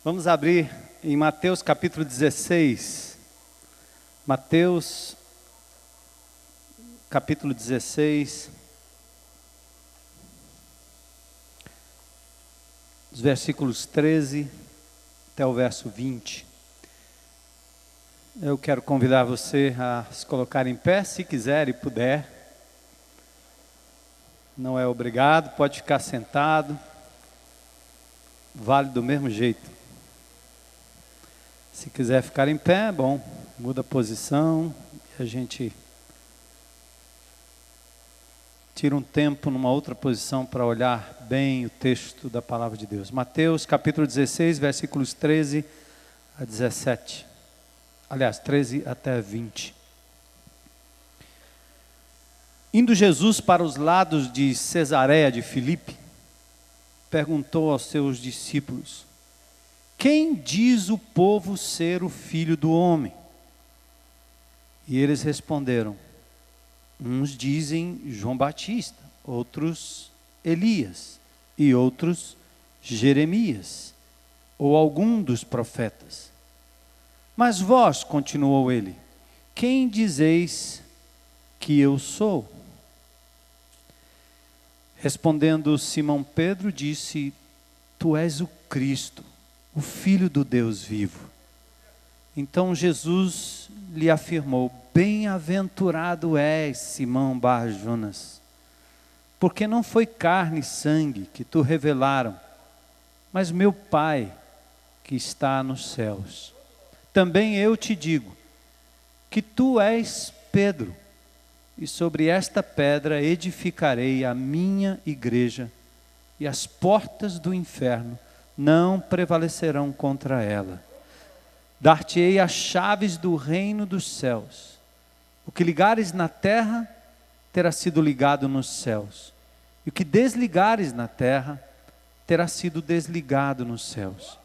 Vamos abrir em Mateus capítulo 16. Mateus capítulo 16. Os versículos 13 até o verso 20. Eu quero convidar você a se colocar em pé, se quiser e puder. Não é obrigado, pode ficar sentado. Vale do mesmo jeito. Se quiser ficar em pé, bom, muda a posição e a gente tira um tempo numa outra posição para olhar bem o texto da palavra de Deus. Mateus capítulo 16, versículos 13 a 17. Aliás, 13 até 20. Indo Jesus para os lados de Cesareia de Filipe, perguntou aos seus discípulos: quem diz o povo ser o Filho do Homem? E eles responderam: uns dizem João Batista, outros Elias, e outros Jeremias, ou algum dos profetas. Mas vós, continuou ele, quem dizeis que eu sou? Respondendo Simão Pedro, disse: tu és o Cristo, o Filho do Deus vivo. Então Jesus lhe afirmou: bem-aventurado és, Simão Bar-Jonas, porque não foi carne e sangue que tu revelaram, mas meu Pai que está nos céus. Também eu te digo que tu és Pedro, e sobre esta pedra edificarei a minha igreja, e as portas do inferno não prevalecerão contra ela. Dar-te-ei as chaves do reino dos céus. O que ligares na terra terá sido ligado nos céus, e o que desligares na terra terá sido desligado nos céus.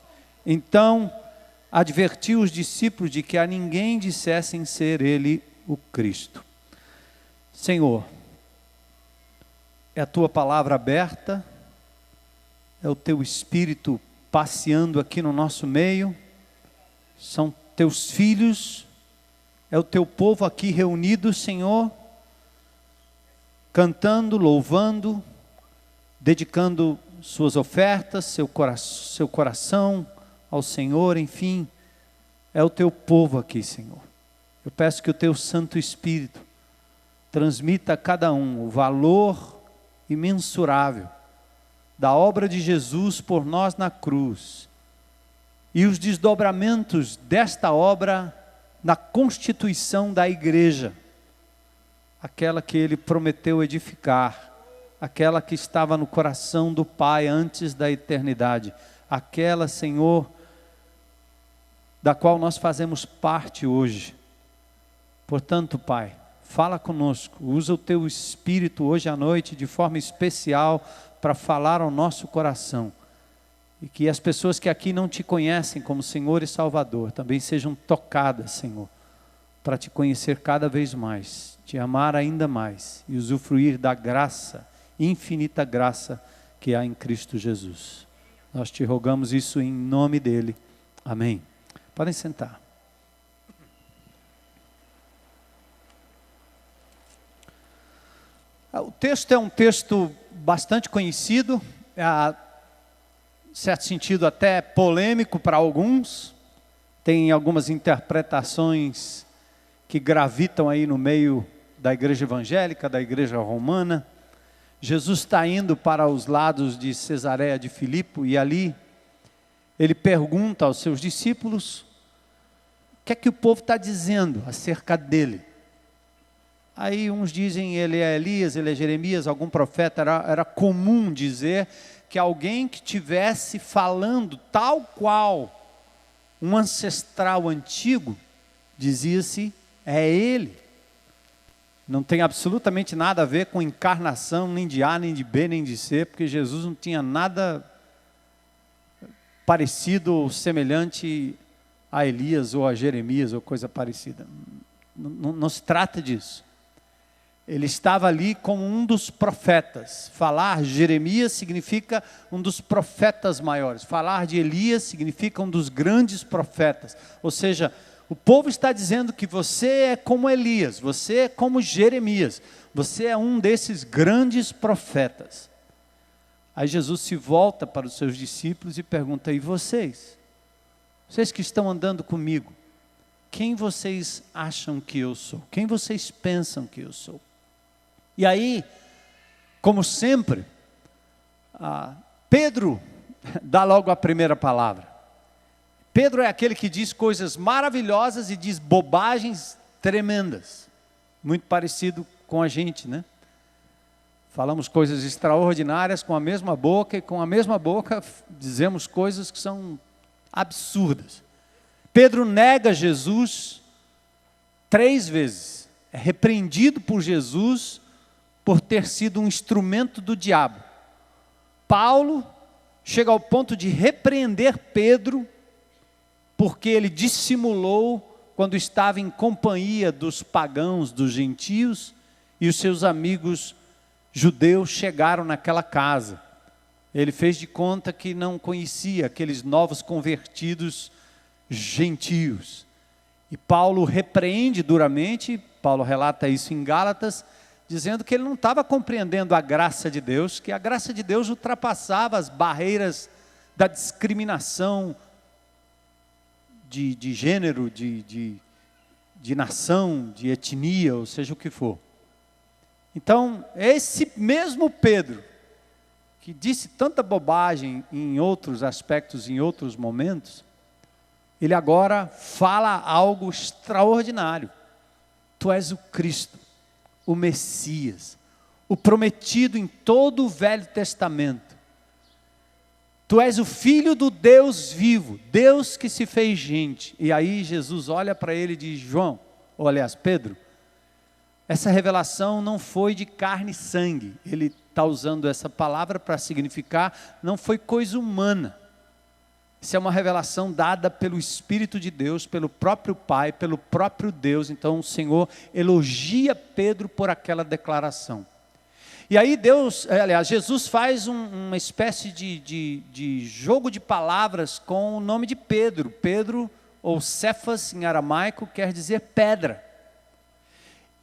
Então advertiu os discípulos de que a ninguém dissessem ser ele o Cristo. Senhor, é a tua palavra aberta, é o teu Espírito passeando aqui no nosso meio, são teus filhos, é o teu povo aqui reunido, Senhor, cantando, louvando, dedicando suas ofertas, seu coração ao Senhor, enfim, é o teu povo aqui, Senhor. Eu peço que o teu Santo Espírito transmita a cada um o valor imensurável da obra de Jesus por nós na cruz, e os desdobramentos desta obra na constituição da igreja, aquela que ele prometeu edificar, aquela que estava no coração do Pai antes da eternidade, aquela, Senhor, da qual nós fazemos parte hoje. Portanto, Pai, fala conosco, usa o teu Espírito hoje à noite de forma especial para falar ao nosso coração, e que as pessoas que aqui não te conhecem como Senhor e Salvador também sejam tocadas, Senhor, para te conhecer cada vez mais, te amar ainda mais e usufruir da graça, infinita graça que há em Cristo Jesus. Nós te rogamos isso em nome dele. Amém. Podem sentar. O texto é um texto bastante conhecido, em certo sentido até polêmico para alguns, tem algumas interpretações que gravitam aí no meio da igreja evangélica, da igreja romana. Jesus está indo para os lados de Cesareia de Filipe, e ali ele pergunta aos seus discípulos o que é que o povo está dizendo acerca dele. Aí uns dizem ele é Elias, ele é Jeremias, algum profeta. Era comum dizer que alguém que estivesse falando tal qual um ancestral antigo, dizia-se, é ele. Não tem absolutamente nada a ver com encarnação, nem de A, nem de B, nem de C, porque Jesus não tinha nada parecido ou semelhante a Elias ou a Jeremias ou coisa parecida. Não se trata disso. Ele estava ali como um dos profetas. Falar Jeremias significa um dos profetas maiores. Falar de Elias significa um dos grandes profetas. Ou seja, o povo está dizendo que você é como Elias, você é como Jeremias, você é um desses grandes profetas. Aí Jesus se volta para os seus discípulos e pergunta: e vocês? Vocês que estão andando comigo, quem vocês acham que eu sou? Quem vocês pensam que eu sou? E aí, como sempre, Pedro dá logo a primeira palavra. Pedro é aquele que diz coisas maravilhosas e diz bobagens tremendas. Muito parecido com a gente, né? Falamos coisas extraordinárias com a mesma boca e com a mesma boca dizemos coisas que são absurdas. Pedro nega Jesus 3 vezes. É repreendido por Jesus por ter sido um instrumento do diabo. Paulo chega ao ponto de repreender Pedro porque ele dissimulou quando estava em companhia dos pagãos, dos gentios, e os seus amigos judeus chegaram naquela casa. Ele fez de conta que não conhecia aqueles novos convertidos gentios. E Paulo repreende duramente, Paulo relata isso em Gálatas, dizendo que ele não estava compreendendo a graça de Deus, que a graça de Deus ultrapassava as barreiras da discriminação de gênero, de nação, de etnia, ou seja o que for. Então, esse mesmo Pedro, que disse tanta bobagem em outros aspectos, em outros momentos, ele agora fala algo extraordinário. Tu és o Cristo, o Messias, o prometido em todo o Velho Testamento. Tu és o Filho do Deus vivo, Deus que se fez gente. E aí Jesus olha para ele e diz: João, ou aliás, Pedro, essa revelação não foi de carne e sangue. Ele está usando essa palavra para significar, não foi coisa humana. Isso é uma revelação dada pelo Espírito de Deus, pelo próprio Pai, pelo próprio Deus. Então o Senhor elogia Pedro por aquela declaração. E aí Jesus faz uma espécie de jogo de palavras com o nome de Pedro. Pedro, ou Cefas em aramaico, quer dizer pedra.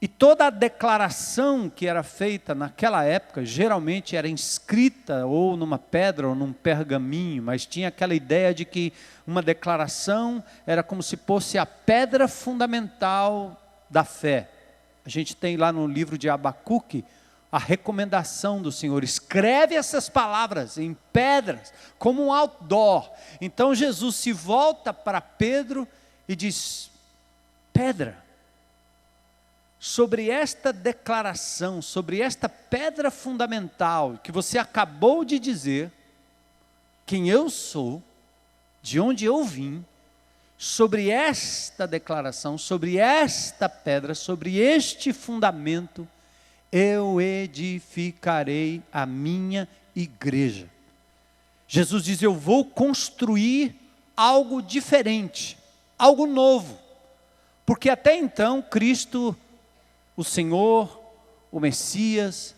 E toda a declaração que era feita naquela época, geralmente era inscrita ou numa pedra ou num pergaminho, mas tinha aquela ideia de que uma declaração era como se fosse a pedra fundamental da fé. A gente tem lá no livro de Abacuque a recomendação do Senhor: escreve essas palavras em pedras, como um outdoor. Então Jesus se volta para Pedro e diz: pedra, sobre esta declaração, sobre esta pedra fundamental que você acabou de dizer, quem eu sou, de onde eu vim, sobre esta declaração, sobre esta pedra, sobre este fundamento, eu edificarei a minha igreja. Jesus diz: eu vou construir algo diferente, algo novo, porque até então Cristo, o Senhor, o Messias,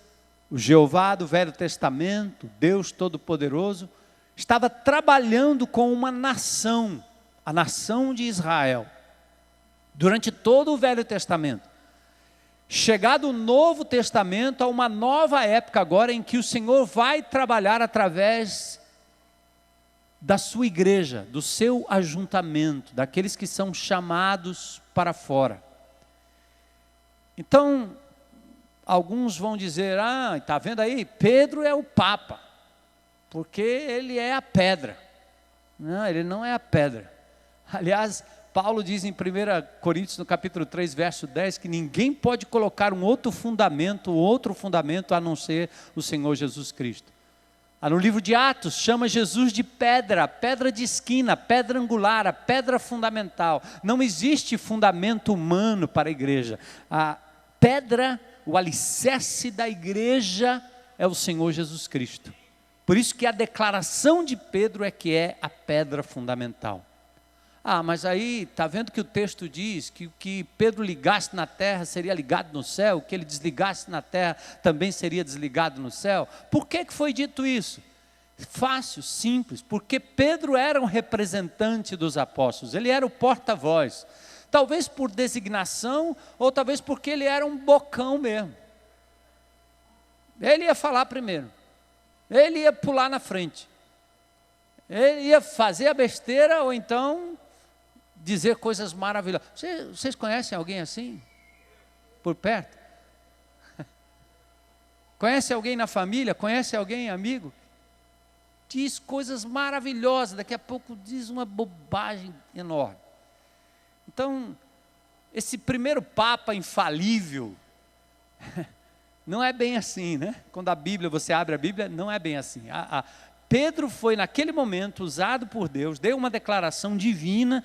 o Jeová do Velho Testamento, Deus Todo-Poderoso, estava trabalhando com uma nação, a nação de Israel, durante todo o Velho Testamento. Chegado o Novo Testamento, há uma nova época agora em que o Senhor vai trabalhar através da sua igreja, do seu ajuntamento, daqueles que são chamados para fora. Então, alguns vão dizer: está vendo aí, Pedro é o Papa, porque ele é a pedra. Não, ele não é a pedra. Aliás, Paulo diz em 1 Coríntios, no capítulo 3, verso 10, que ninguém pode colocar um outro fundamento a não ser o Senhor Jesus Cristo. No livro de Atos, chama Jesus de pedra, pedra de esquina, pedra angular, a pedra fundamental. Não existe fundamento humano para a igreja. A pedra, o alicerce da igreja é o Senhor Jesus Cristo. Por isso que a declaração de Pedro é que é a pedra fundamental. Ah, mas aí, está vendo que o texto diz que o que Pedro ligasse na terra seria ligado no céu, o que ele desligasse na terra também seria desligado no céu? Por que foi dito isso? Fácil, simples, porque Pedro era um representante dos apóstolos, ele era o porta-voz, talvez por designação, ou talvez porque ele era um bocão mesmo. Ele ia falar primeiro, ele ia pular na frente, ele ia fazer a besteira, ou então dizer coisas maravilhosas. Vocês conhecem alguém assim? Por perto? Conhece alguém na família? Conhece alguém amigo? Diz coisas maravilhosas, daqui a pouco diz uma bobagem enorme. Então, esse primeiro Papa infalível, não é bem assim, né? Quando você abre a Bíblia, não é bem assim. Pedro foi naquele momento usado por Deus, deu uma declaração divina,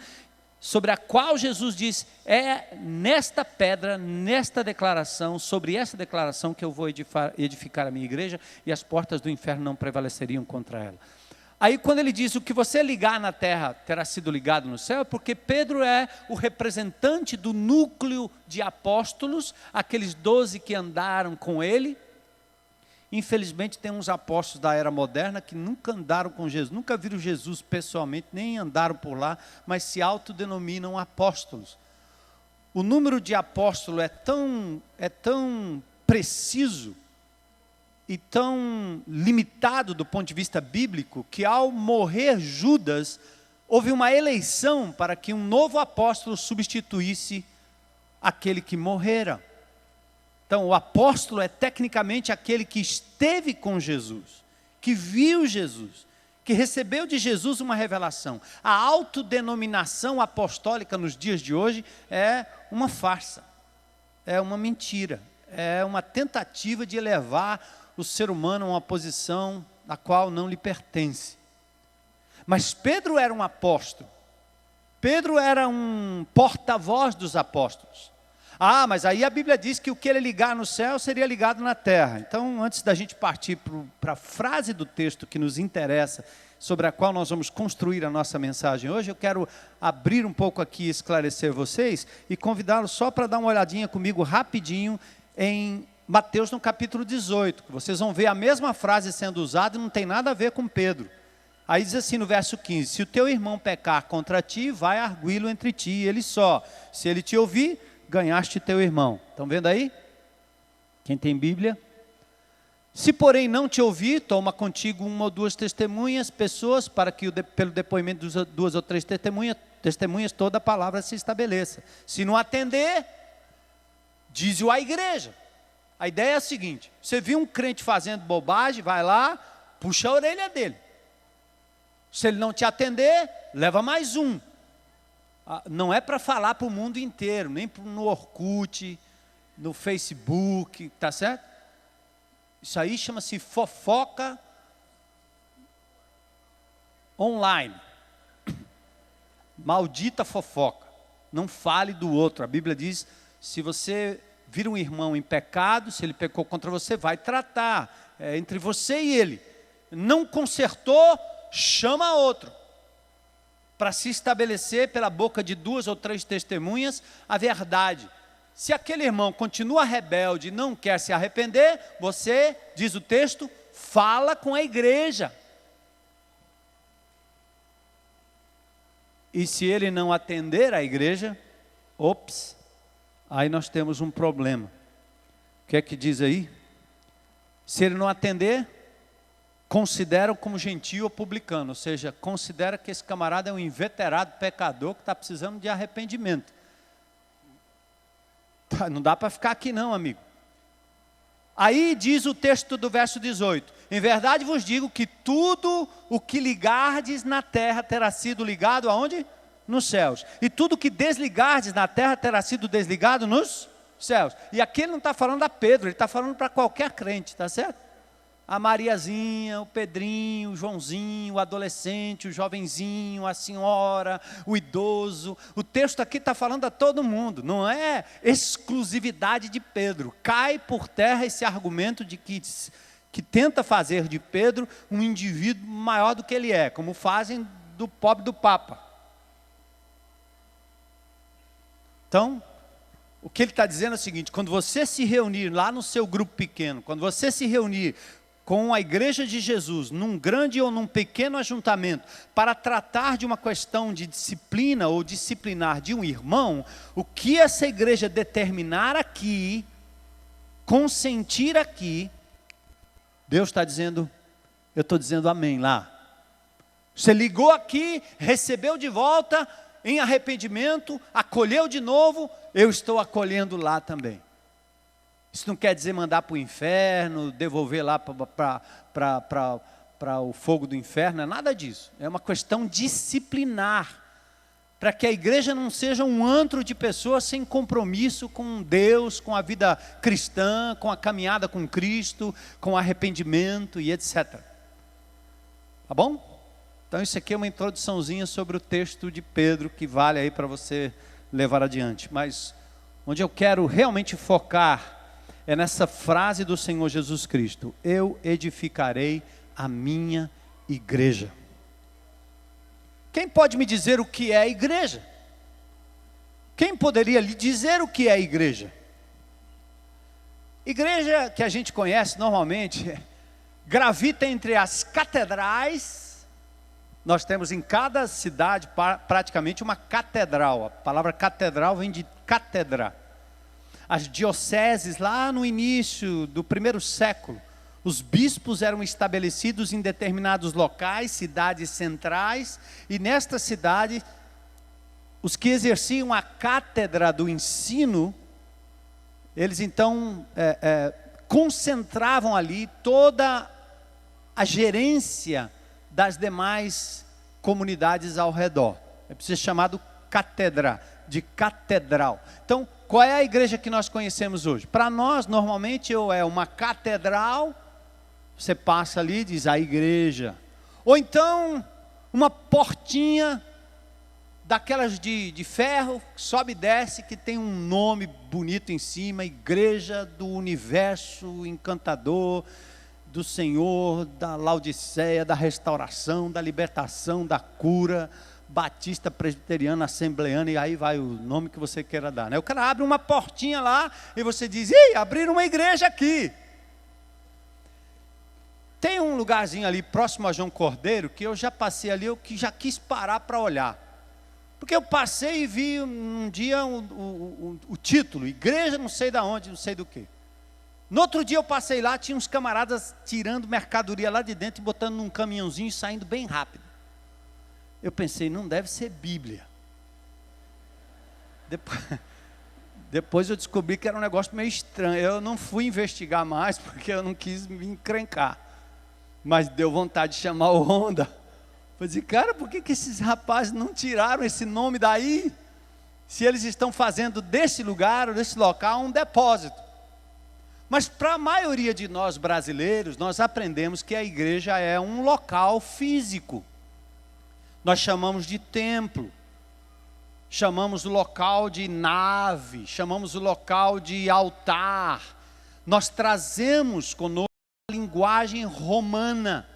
sobre a qual Jesus disse, é nesta pedra, nesta declaração, sobre essa declaração que eu vou edificar a minha igreja, e as portas do inferno não prevaleceriam contra ela. Aí quando ele diz, o que você ligar na terra terá sido ligado no céu, é porque Pedro é o representante do núcleo de apóstolos, aqueles 12 que andaram com ele. Infelizmente tem uns apóstolos da era moderna que nunca andaram com Jesus, nunca viram Jesus pessoalmente, nem andaram por lá, mas se autodenominam apóstolos. O número de apóstolos é tão preciso e tão limitado do ponto de vista bíblico, que ao morrer Judas, houve uma eleição para que um novo apóstolo substituísse aquele que morrera. Então, o apóstolo é tecnicamente aquele que esteve com Jesus, que viu Jesus, que recebeu de Jesus uma revelação. A autodenominação apostólica nos dias de hoje é uma farsa, é uma mentira, é uma tentativa de elevar o ser humano a uma posição a qual não lhe pertence. Mas Pedro era um apóstolo, Pedro era um porta-voz dos apóstolos. Ah, mas aí a Bíblia diz que o que ele ligar no céu seria ligado na terra. Então, antes da gente partir para a frase do texto que nos interessa, sobre a qual nós vamos construir a nossa mensagem hoje, eu quero abrir um pouco aqui e esclarecer vocês, e convidá-los só para dar uma olhadinha comigo rapidinho em Mateus no capítulo 18, que vocês vão ver a mesma frase sendo usada e não tem nada a ver com Pedro. Aí diz assim no verso 15, se o teu irmão pecar contra ti, vai arguí-lo entre ti e ele só. Se ele te ouvir, ganhaste teu irmão. Estão vendo aí? Quem tem Bíblia? Se porém não te ouvir, toma contigo uma ou duas testemunhas, pessoas, para que pelo depoimento de duas ou três testemunhas toda a palavra se estabeleça. Se não atender, diz-o à igreja. A ideia é a seguinte, você viu um crente fazendo bobagem, vai lá, puxa a orelha dele. Se ele não te atender, leva mais um. Não é para falar para o mundo inteiro, nem no Orkut, no Facebook, tá certo? Isso aí chama-se fofoca online. Maldita fofoca. Não fale do outro. A Bíblia diz, se você vir um irmão em pecado, se ele pecou contra você, vai tratar. É entre você e ele. Não consertou, chama outro. Para se estabelecer pela boca de duas ou três testemunhas a verdade. Se aquele irmão continua rebelde e não quer se arrepender, você, diz o texto, fala com a igreja. E se ele não atender à igreja, aí nós temos um problema. O que é que diz aí? Se ele não atender, considera-o como gentio ou publicano, ou seja, considera que esse camarada é um inveterado pecador que está precisando de arrependimento. Não dá para ficar aqui não, amigo. Aí diz o texto do verso 18, em verdade vos digo que tudo o que ligardes na terra terá sido ligado aonde? Nos céus. E tudo o que desligardes na terra terá sido desligado nos céus. E aqui ele não está falando a Pedro, ele está falando para qualquer crente, está certo? A Mariazinha, o Pedrinho, o Joãozinho, o adolescente, o jovenzinho, a senhora, o idoso. O texto aqui está falando a todo mundo, não é exclusividade de Pedro. Cai por terra esse argumento de que tenta fazer de Pedro um indivíduo maior do que ele é, como fazem do pobre do Papa. Então, o que ele está dizendo é o seguinte: quando você se reunir lá no seu grupo pequeno, quando você se reunir com a igreja de Jesus, num grande ou num pequeno ajuntamento, para tratar de uma questão de disciplina ou disciplinar de um irmão, o que essa igreja determinar aqui, consentir aqui, Deus está dizendo, eu estou dizendo amém lá. Você ligou aqui, recebeu de volta, em arrependimento, acolheu de novo, eu estou acolhendo lá também. Isso não quer dizer mandar para o inferno, devolver lá para o fogo do inferno, não é nada disso. É uma questão disciplinar, para que a igreja não seja um antro de pessoas sem compromisso com Deus, com a vida cristã, com a caminhada com Cristo, com arrependimento e etc. Tá bom? Então isso aqui é uma introduçãozinha sobre o texto de Pedro, que vale aí para você levar adiante. Mas onde eu quero realmente focar é nessa frase do Senhor Jesus Cristo: eu edificarei a minha igreja. Quem pode me dizer o que é a igreja? Quem poderia lhe dizer o que é a igreja? Igreja que a gente conhece normalmente gravita entre as catedrais. Nós temos em cada cidade praticamente uma catedral. A palavra catedral vem de cátedra. As dioceses, lá no início do primeiro século, os bispos eram estabelecidos em determinados locais, cidades centrais, e nesta cidade, os que exerciam a cátedra do ensino, eles então concentravam ali toda a gerência das demais comunidades ao redor. É preciso ser chamado cátedra, de catedral. Então, qual é a igreja que nós conhecemos hoje? Para nós, normalmente, ou é uma catedral, você passa ali e diz a igreja. Ou então, uma portinha daquelas de ferro, sobe e desce, que tem um nome bonito em cima, Igreja do Universo Encantador, do Senhor, da Laodiceia, da restauração, da libertação, da cura, batista, presbiteriana, assembleana, e aí vai o nome que você queira dar, né? O cara abre uma portinha lá, e você diz, ei, abriram uma igreja aqui. Tem um lugarzinho ali, próximo a João Cordeiro, que eu já passei ali, eu que já quis parar para olhar. Porque eu passei e vi um dia o título, igreja não sei da onde, não sei do que. No outro dia eu passei lá, tinha uns camaradas tirando mercadoria lá de dentro e botando num caminhãozinho e saindo bem rápido. Eu pensei, não deve ser Bíblia. Depois eu descobri que era um negócio meio estranho. Eu não fui investigar mais, porque eu não quis me encrencar. Mas deu vontade de chamar o Honda. Eu disse, cara, por que esses rapazes não tiraram esse nome daí? Se eles estão fazendo desse lugar, ou desse local, um depósito. Mas para a maioria de nós brasileiros, nós aprendemos que a igreja é um local físico. Nós chamamos de templo, chamamos o local de nave, chamamos o local de altar. Nós trazemos conosco a linguagem romana,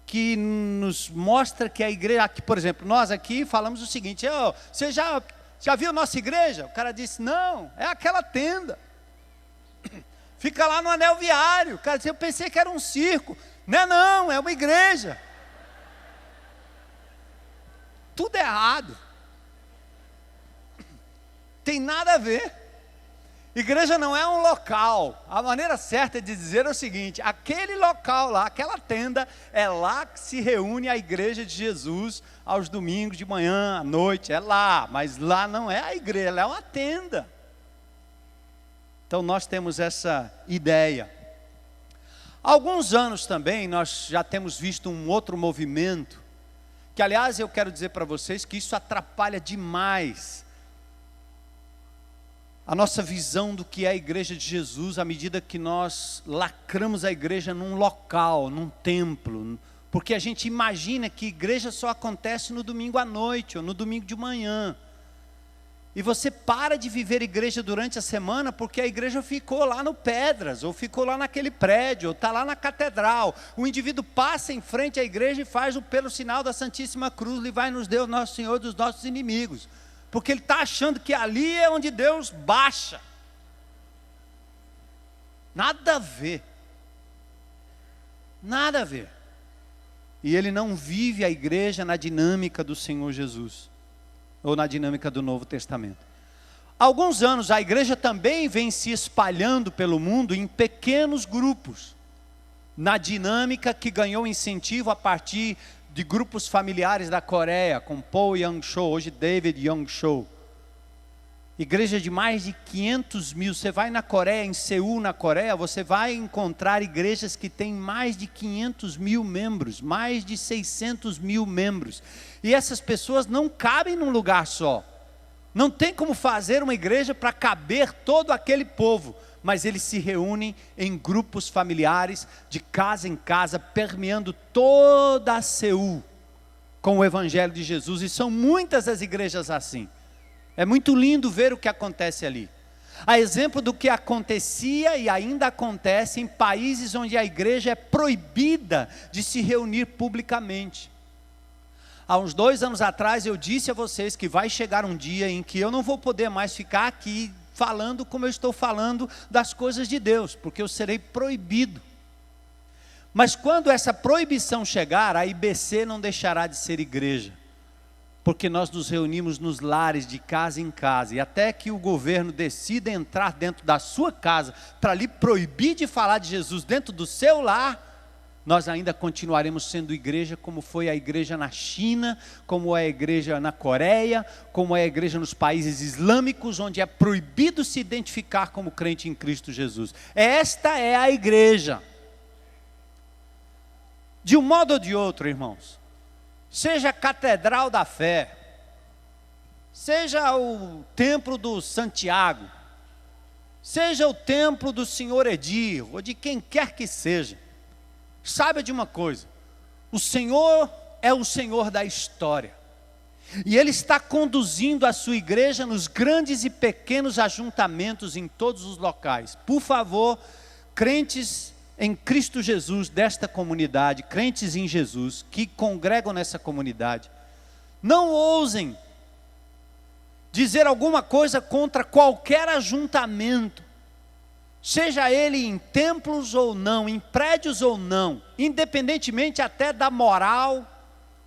que nos mostra que a igreja, aqui, por exemplo, nós aqui falamos o seguinte, você já viu nossa igreja? O cara disse, não, é aquela tenda, fica lá no anel viário. O cara disse, eu pensei que era um circo. Não, é uma igreja. Tudo errado. Tem nada a ver. Igreja não é um local. A maneira certa de dizer é o seguinte, aquele local lá, aquela tenda, é lá que se reúne a igreja de Jesus aos domingos de manhã, à noite, é lá, mas lá não é a igreja, ela é uma tenda. Então nós temos essa ideia. Há alguns anos também nós já temos visto um outro movimento, que aliás eu quero dizer para vocês que isso atrapalha demais a nossa visão do que é a igreja de Jesus, à medida que nós lacramos a igreja num local, num templo, porque a gente imagina que igreja só acontece no domingo à noite, ou no domingo de manhã, e você para de viver igreja durante a semana, porque a igreja ficou lá no Pedras, ou ficou lá naquele prédio, ou está lá na catedral. O indivíduo passa em frente à igreja e faz pelo sinal da Santíssima Cruz, livrai-nos Deus, nosso Senhor, dos nossos inimigos. porque ele está achando que ali é onde Deus baixa. Nada a ver. Nada a ver. E ele não vive a igreja na dinâmica do Senhor Jesus, ou na dinâmica do Novo Testamento. Há alguns anos a igreja também vem se espalhando pelo mundo em pequenos grupos, na dinâmica que ganhou incentivo a partir de grupos familiares da Coreia, com Paul Young-cho, hoje David Young-cho. Igreja de mais de 500 mil. Você vai na Coreia, em Seul, na Coreia, você vai encontrar igrejas que têm mais de 500 mil membros, mais de 600 mil membros. E essas pessoas não cabem num lugar só. Não tem como fazer uma igreja para caber todo aquele povo, mas eles se reúnem em grupos familiares, de casa em casa, permeando toda a Seul com o Evangelho de Jesus. E são muitas as igrejas assim. É muito lindo ver o que acontece ali. A exemplo do que acontecia e ainda acontece em países onde a igreja é proibida de se reunir publicamente. Há uns 2 anos atrás eu disse a vocês que vai chegar um dia em que eu não vou poder mais ficar aqui falando como eu estou falando das coisas de Deus, porque eu serei proibido. Mas quando essa proibição chegar, a IBC não deixará de ser igreja. Porque nós nos reunimos nos lares de casa em casa, e até que o governo decida entrar dentro da sua casa, para lhe proibir de falar de Jesus dentro do seu lar, nós ainda continuaremos sendo igreja, como foi a igreja na China, como é a igreja na Coreia, como é a igreja nos países islâmicos, onde é proibido se identificar como crente em Cristo Jesus. Esta é a igreja. De um modo ou de outro, irmãos, seja a Catedral da Fé, seja o Templo do Santiago, seja o Templo do Senhor Edir, ou de quem quer que seja, saiba de uma coisa: o Senhor é o Senhor da história, e Ele está conduzindo a sua igreja nos grandes e pequenos ajuntamentos em todos os locais. Por favor, crentes em Cristo Jesus desta comunidade, crentes em Jesus, que congregam nessa comunidade, não ousem dizer alguma coisa contra qualquer ajuntamento, seja ele em templos ou não, em prédios ou não, independentemente até da moral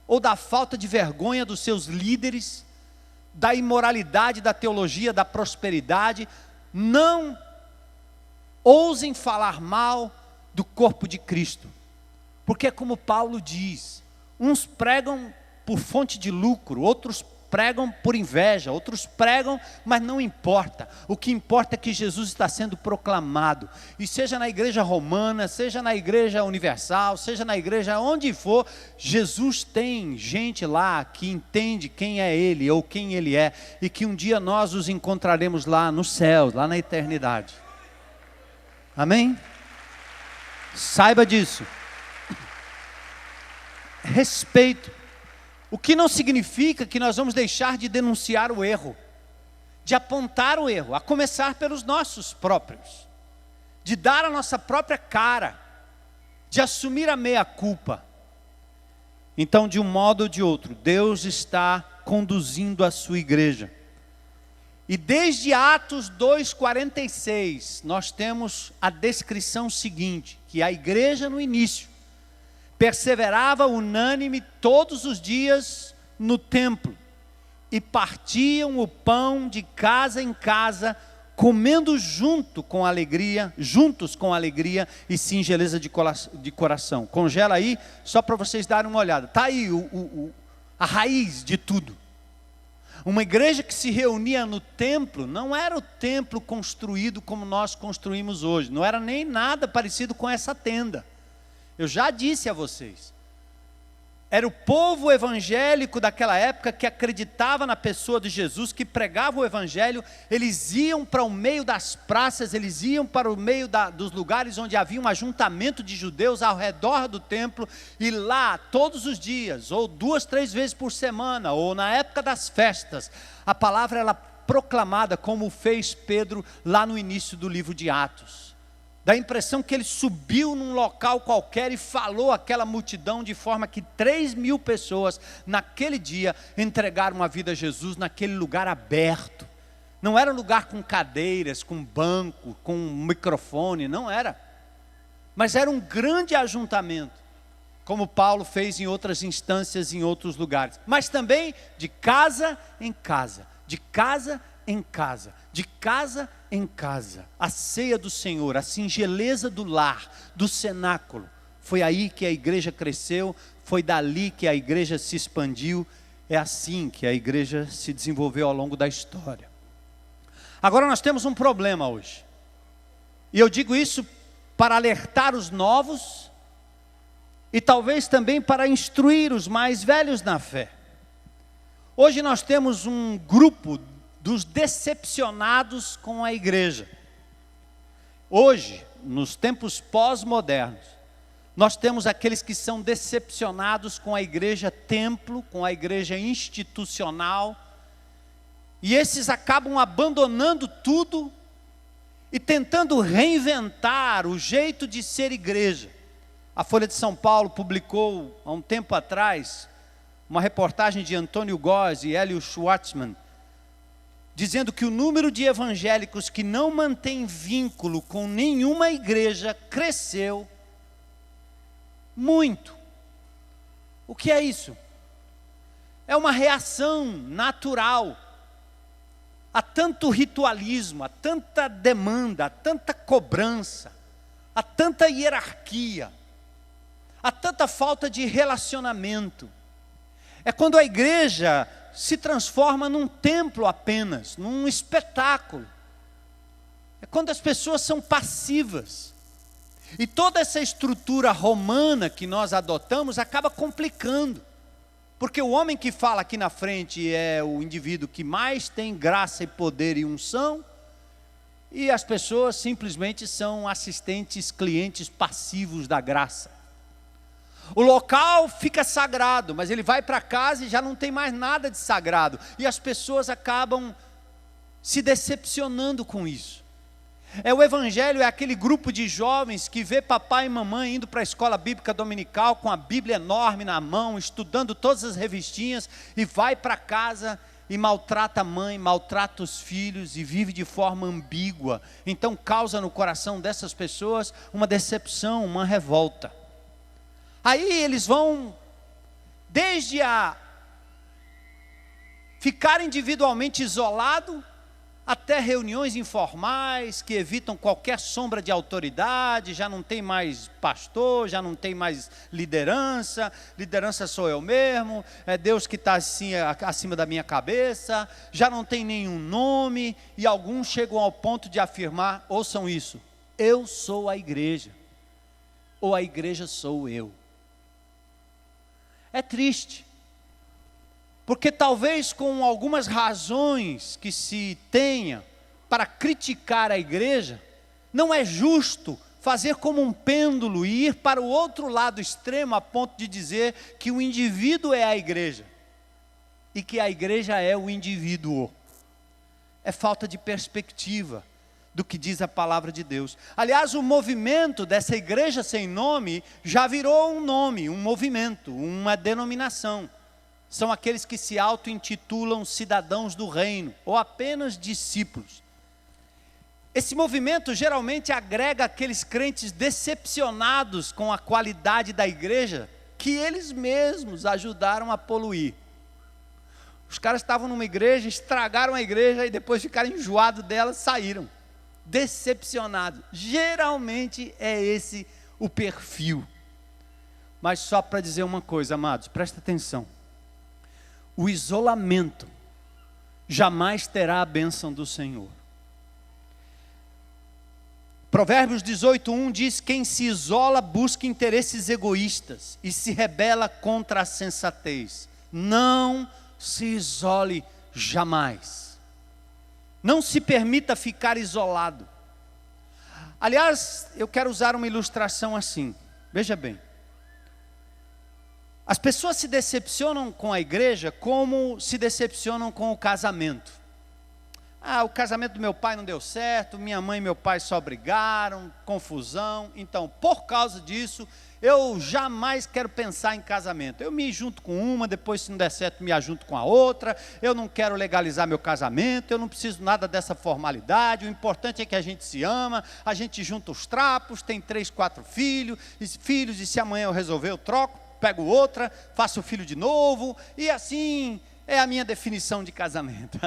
ou da falta de vergonha dos seus líderes, da imoralidade, da teologia, da prosperidade. Não ousem falar mal do corpo de Cristo, porque é como Paulo diz: uns pregam por fonte de lucro, outros pregam por inveja, outros pregam, mas não importa. O que importa é que Jesus está sendo proclamado, e seja na igreja romana, seja na igreja universal, seja na igreja onde for, Jesus tem gente lá que entende quem é Ele ou quem Ele é, e que um dia nós os encontraremos lá no céu, lá na eternidade. Amém? Saiba disso. Respeito. O que não significa que nós vamos deixar de denunciar o erro, de apontar o erro, a começar pelos nossos próprios, de dar a nossa própria cara, de assumir a meia-culpa. Então, de um modo ou de outro, Deus está conduzindo a sua igreja. E desde Atos 2,46, nós temos a descrição seguinte, que a igreja no início perseverava unânime todos os dias no templo, e partiam o pão de casa em casa, comendo juntos com alegria e singeleza de coração. Congela aí, só para vocês darem uma olhada. Está aí a raiz de tudo. Uma igreja que se reunia no templo, não era o templo construído como nós construímos hoje, não era nem nada parecido com essa tenda. Eu já disse a vocês, era o povo evangélico daquela época que acreditava na pessoa de Jesus, que pregava o evangelho. Eles iam para o meio das praças, eles iam para o meio dos lugares onde havia um ajuntamento de judeus ao redor do templo, e lá todos os dias, ou 2, 3 vezes por semana, ou na época das festas, a palavra era proclamada, como fez Pedro lá no início do livro de Atos. Dá a impressão que ele subiu num local qualquer e falou àquela multidão, de forma que 3.000 pessoas naquele dia entregaram a vida a Jesus naquele lugar aberto. Não era um lugar com cadeiras, com banco, com microfone, não era. Mas era um grande ajuntamento, como Paulo fez em outras instâncias, em outros lugares. Mas também de casa em casa, de casa em casa, de casa em casa. A ceia do Senhor, a singeleza do lar, do cenáculo. Foi aí que a igreja cresceu, foi dali que a igreja se expandiu. É assim que a igreja se desenvolveu ao longo da história. Agora nós temos um problema hoje. E eu digo isso para alertar os novos e talvez também para instruir os mais velhos na fé. Hoje nós temos um grupo dos decepcionados com a igreja. Hoje, nos tempos pós-modernos, nós temos aqueles que são decepcionados com a igreja templo, com a igreja institucional, e esses acabam abandonando tudo e tentando reinventar o jeito de ser igreja. A Folha de São Paulo publicou, há um tempo atrás, uma reportagem de Antônio Góes e Hélio Schwartzman, dizendo que o número de evangélicos que não mantém vínculo com nenhuma igreja cresceu muito. O que é isso? É uma reação natural a tanto ritualismo, a tanta demanda, a tanta cobrança, a tanta hierarquia, a tanta falta de relacionamento. É quando a igreja se transforma num templo apenas, num espetáculo. É quando as pessoas são passivas. E toda essa estrutura romana que nós adotamos acaba complicando. Porque o homem que fala aqui na frente é o indivíduo que mais tem graça e poder e unção, e as pessoas simplesmente são assistentes, clientes passivos da graça. O local fica sagrado, mas ele vai para casa e já não tem mais nada de sagrado. E as pessoas acabam se decepcionando com isso. O evangelho é aquele grupo de jovens que vê papai e mamãe indo para a escola bíblica dominical com a Bíblia enorme na mão, estudando todas as revistinhas, e vai para casa e maltrata a mãe, maltrata os filhos e vive de forma ambígua. Então causa no coração dessas pessoas uma decepção, uma revolta. Aí eles vão, desde a ficar individualmente isolado, até reuniões informais que evitam qualquer sombra de autoridade, já não tem mais pastor, já não tem mais liderança sou eu mesmo, é Deus que está assim, acima da minha cabeça, já não tem nenhum nome, e alguns chegam ao ponto de afirmar, ouçam isso, eu sou a igreja, ou a igreja sou eu. É triste, porque talvez com algumas razões que se tenha para criticar a igreja, não é justo fazer como um pêndulo e ir para o outro lado extremo a ponto de dizer que o indivíduo é a igreja e que a igreja é o indivíduo. É falta de perspectiva do que diz a palavra de Deus. Aliás, o movimento dessa igreja sem nome já virou um nome, um movimento, uma denominação. São aqueles que se auto-intitulam cidadãos do reino, ou apenas discípulos. Esse movimento geralmente agrega aqueles crentes decepcionados com a qualidade da igreja, que eles mesmos ajudaram a poluir. Os caras estavam numa igreja, estragaram a igreja, e depois ficaram enjoados dela, saíram. Decepcionados. Geralmente é esse o perfil. Mas só para dizer uma coisa, amados, presta atenção. O isolamento jamais terá a bênção do Senhor. Provérbios 18:1 diz: quem se isola busca interesses egoístas e se rebela contra a sensatez. Não se isole jamais. Não se permita ficar isolado. Aliás, eu quero usar uma ilustração assim. Veja bem. As pessoas se decepcionam com a igreja como se decepcionam com o casamento. o casamento do meu pai não deu certo, minha mãe e meu pai só brigaram, confusão. Então, por causa disso, eu jamais quero pensar em casamento. Eu me junto com uma, depois se não der certo, me ajunto com a outra. Eu não quero legalizar meu casamento, eu não preciso nada dessa formalidade. O importante é que a gente se ama, a gente junta os trapos, tem 3, 4 filhos, e se amanhã eu resolver, eu troco, pego outra, faço filho de novo, e assim é a minha definição de casamento.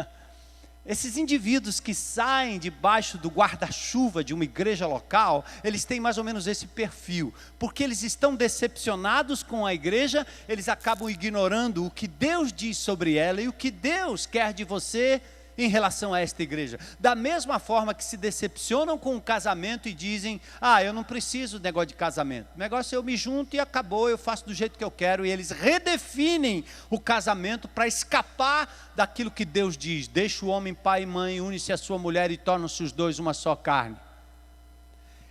Esses indivíduos que saem debaixo do guarda-chuva de uma igreja local, eles têm mais ou menos esse perfil, porque eles estão decepcionados com a igreja, eles acabam ignorando o que Deus diz sobre ela e o que Deus quer de você em relação a esta igreja. Da mesma forma que se decepcionam com o casamento e dizem, eu não preciso de negócio de casamento, o negócio é eu me junto e acabou, eu faço do jeito que eu quero, e eles redefinem o casamento para escapar daquilo que Deus diz, deixa o homem pai e mãe, une-se a sua mulher e tornam-se os dois uma só carne.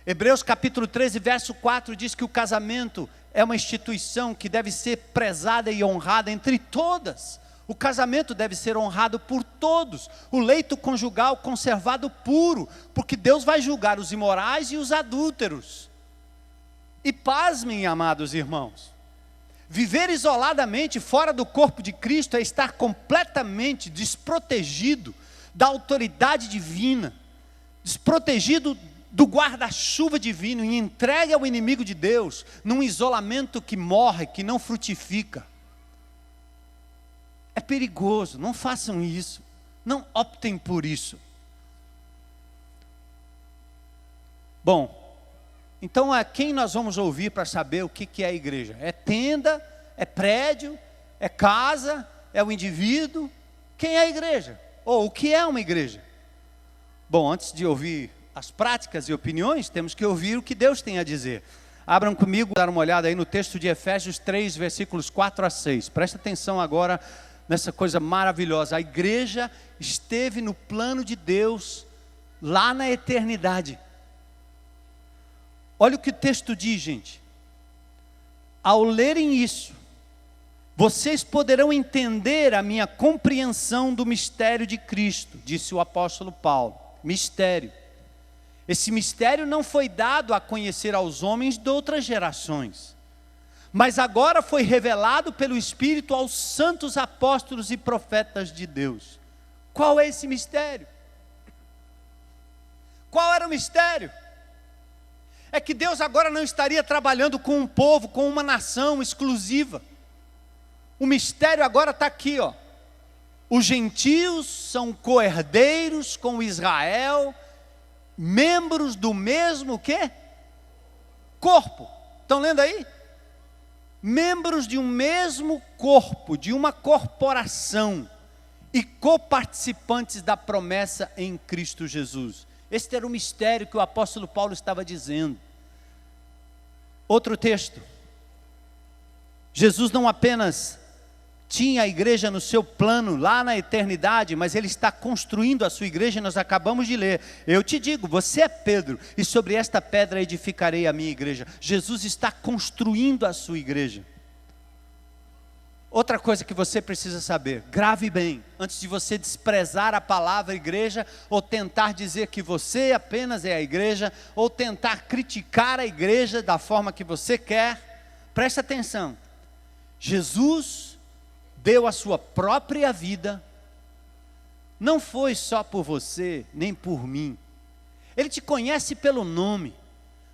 Hebreus capítulo 13, verso 4 diz que o casamento é uma instituição que deve ser prezada e honrada entre todas. O casamento deve ser honrado por todos, o leito conjugal conservado puro, porque Deus vai julgar os imorais e os adúlteros. E pasmem, amados irmãos, viver isoladamente fora do corpo de Cristo é estar completamente desprotegido da autoridade divina, desprotegido do guarda-chuva divino e entregue ao inimigo de Deus, num isolamento que morre, que não frutifica. É perigoso, não façam isso, não optem por isso. Bom, então a quem nós vamos ouvir para saber o que é a igreja? É tenda, é prédio, é casa, é o indivíduo? Quem é a igreja? Ou o que é uma igreja? Bom, antes de ouvir as práticas e opiniões, temos que ouvir o que Deus tem a dizer. Abram comigo, dar uma olhada aí no texto de Efésios 3, versículos 4 a 6. Presta atenção agora nessa coisa maravilhosa. A igreja esteve no plano de Deus lá na eternidade. Olha o que o texto diz, gente. Ao lerem isso, vocês poderão entender a minha compreensão do mistério de Cristo, disse o apóstolo Paulo. Mistério. Esse mistério não foi dado a conhecer aos homens de outras gerações, mas agora foi revelado pelo Espírito aos santos apóstolos e profetas de Deus. Qual é esse mistério? Qual era o mistério? É que Deus agora não estaria trabalhando com um povo, com uma nação exclusiva. O mistério agora está aqui, ó. Os gentios são co-herdeiros com Israel, membros do mesmo quê? Corpo. Estão lendo aí? Membros de um mesmo corpo, de uma corporação, e coparticipantes da promessa em Cristo Jesus. Este era o mistério que o apóstolo Paulo estava dizendo. Outro texto. Jesus não apenas tinha a igreja no seu plano lá na eternidade, mas ele está construindo a sua igreja, e nós acabamos de ler. Eu te digo, você é Pedro, e sobre esta pedra edificarei a minha igreja. Jesus está construindo a sua igreja. Outra coisa que você precisa saber, grave bem, antes de você desprezar a palavra igreja, ou tentar dizer que você apenas é a igreja, ou tentar criticar a igreja da forma que você quer, preste atenção. Jesus deu a sua própria vida, não foi só por você, nem por mim. Ele te conhece pelo nome,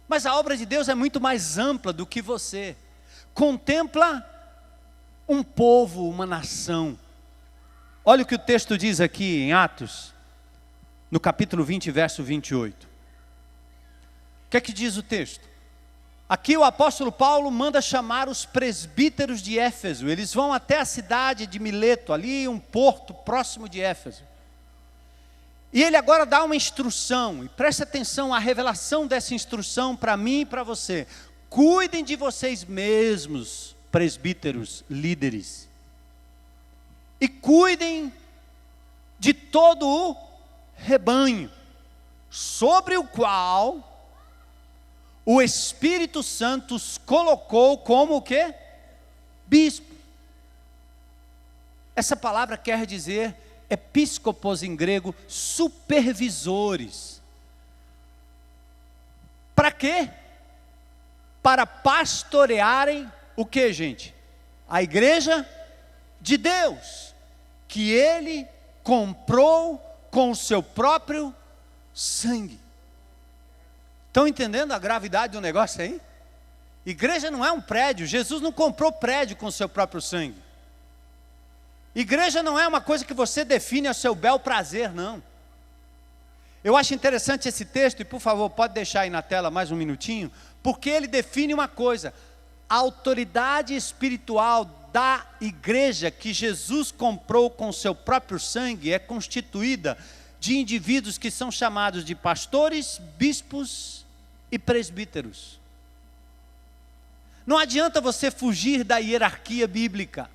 mas a obra de Deus é muito mais ampla do que você. Contempla um povo, uma nação. Olha o que o texto diz aqui em Atos, no capítulo 20, verso 28. O que é que diz o texto? Aqui o apóstolo Paulo manda chamar os presbíteros de Éfeso. Eles vão até a cidade de Mileto, ali um porto próximo de Éfeso. E ele agora dá uma instrução, e preste atenção à revelação dessa instrução para mim e para você. Cuidem de vocês mesmos, presbíteros, líderes. E cuidem de todo o rebanho, sobre o qual o Espírito Santo os colocou como o quê? Bispo. Essa palavra quer dizer Episcopos em grego, supervisores. Para quê? Para pastorearem o que, gente? A igreja de Deus, que Ele comprou com o seu próprio sangue. Estão entendendo a gravidade do negócio aí? Igreja não é um prédio. Jesus não comprou prédio com o seu próprio sangue. Igreja não é uma coisa que você define a seu bel prazer, não. Eu acho interessante esse texto, e por favor, pode deixar aí na tela mais um minutinho, porque ele define uma coisa: a autoridade espiritual da igreja que Jesus comprou com o seu próprio sangue é constituída de indivíduos que são chamados de pastores, bispos e presbíteros. Não adianta você fugir da hierarquia bíblica.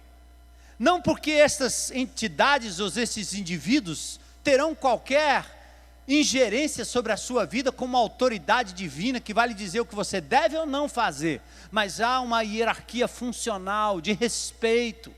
Não porque essas entidades ou esses indivíduos terão qualquer ingerência sobre a sua vida como autoridade divina que vai lhe dizer o que você deve ou não fazer, mas há uma hierarquia funcional, de respeito.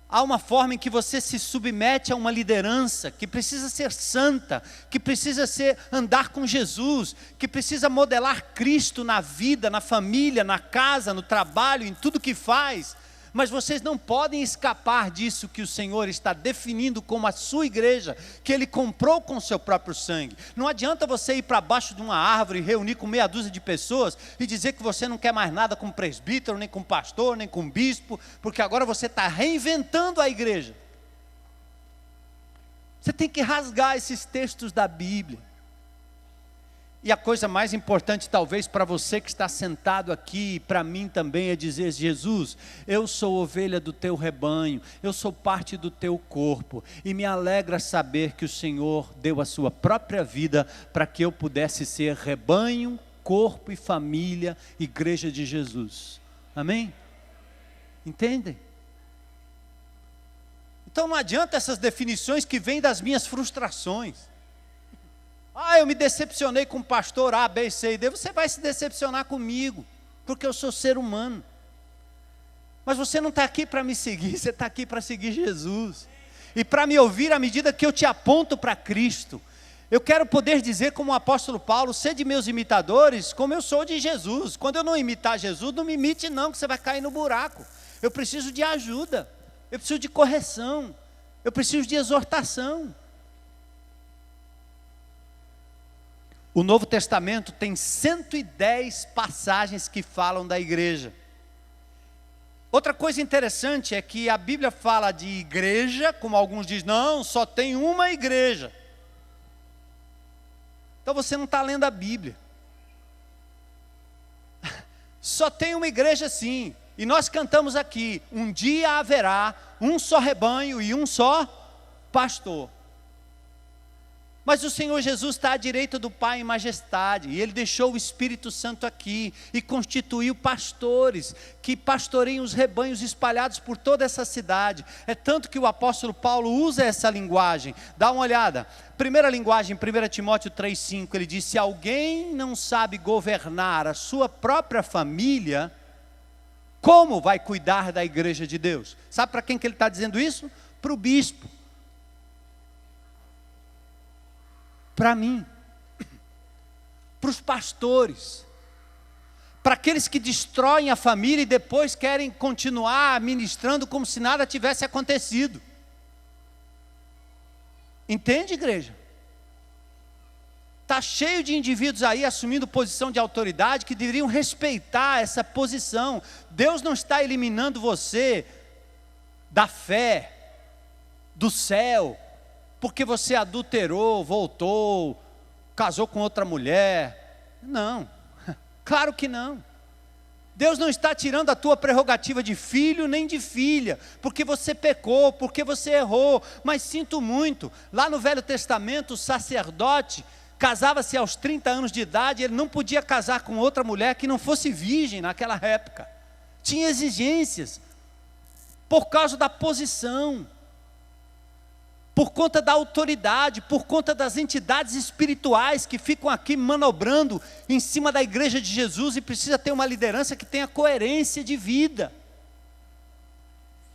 Há uma forma em que você se submete a uma liderança que precisa ser santa, que precisa andar com Jesus, que precisa modelar Cristo na vida, na família, na casa, no trabalho, em tudo que faz. Mas vocês não podem escapar disso que o Senhor está definindo como a sua igreja, que Ele comprou com o seu próprio sangue. Não adianta você ir para baixo de uma árvore, reunir com meia dúzia de pessoas e dizer que você não quer mais nada com presbítero, nem com pastor, nem com bispo, porque agora você está reinventando a igreja. Você tem que rasgar esses textos da Bíblia. E a coisa mais importante talvez para você que está sentado aqui, e para mim também, é dizer: Jesus, eu sou ovelha do teu rebanho, eu sou parte do teu corpo, e me alegra saber que o Senhor deu a sua própria vida para que eu pudesse ser rebanho, corpo e família, igreja de Jesus. Amém? Entendem? Então não adianta essas definições que vêm das minhas frustrações. Eu me decepcionei com o pastor A, B, C e D. Você vai se decepcionar comigo, porque eu sou ser humano. Mas você não está aqui para me seguir, você está aqui para seguir Jesus. E para me ouvir à medida que eu te aponto para Cristo. Eu quero poder dizer como o apóstolo Paulo: sede meus imitadores, como eu sou de Jesus. Quando eu não imitar Jesus, não me imite não, que você vai cair no buraco. Eu preciso de ajuda, eu preciso de correção, eu preciso de exortação. O Novo Testamento tem 110 passagens que falam da igreja. Outra coisa interessante é que a Bíblia fala de igreja, como alguns dizem, não, só tem uma igreja. Então você não está lendo a Bíblia. Só tem uma igreja sim, e nós cantamos aqui: um dia haverá um só rebanho e um só pastor. Mas o Senhor Jesus está à direita do Pai em majestade, e Ele deixou o Espírito Santo aqui, e constituiu pastores, que pastoreiam os rebanhos espalhados por toda essa cidade. É tanto que o apóstolo Paulo usa essa linguagem. Dá uma olhada, primeira linguagem, 1 Timóteo 3,5, ele diz: se alguém não sabe governar a sua própria família, como vai cuidar da igreja de Deus? Sabe para quem que ele está dizendo isso? Para o bispo. Para mim, para os pastores, para aqueles que destroem a família e depois querem continuar ministrando como se nada tivesse acontecido. Entende, igreja? Está cheio de indivíduos aí assumindo posição de autoridade que deveriam respeitar essa posição. Deus não está eliminando você da fé, do céu, porque você adulterou, voltou, casou com outra mulher. Não, claro que não. Deus não está tirando a tua prerrogativa de filho nem de filha, porque você pecou, porque você errou. Mas sinto muito, lá no Velho Testamento o sacerdote casava-se aos 30 anos de idade, ele não podia casar com outra mulher que não fosse virgem naquela época. Tinha exigências, por causa da posição, por conta da autoridade, por conta das entidades espirituais que ficam aqui manobrando em cima da igreja de Jesus, e precisa ter uma liderança que tenha coerência de vida.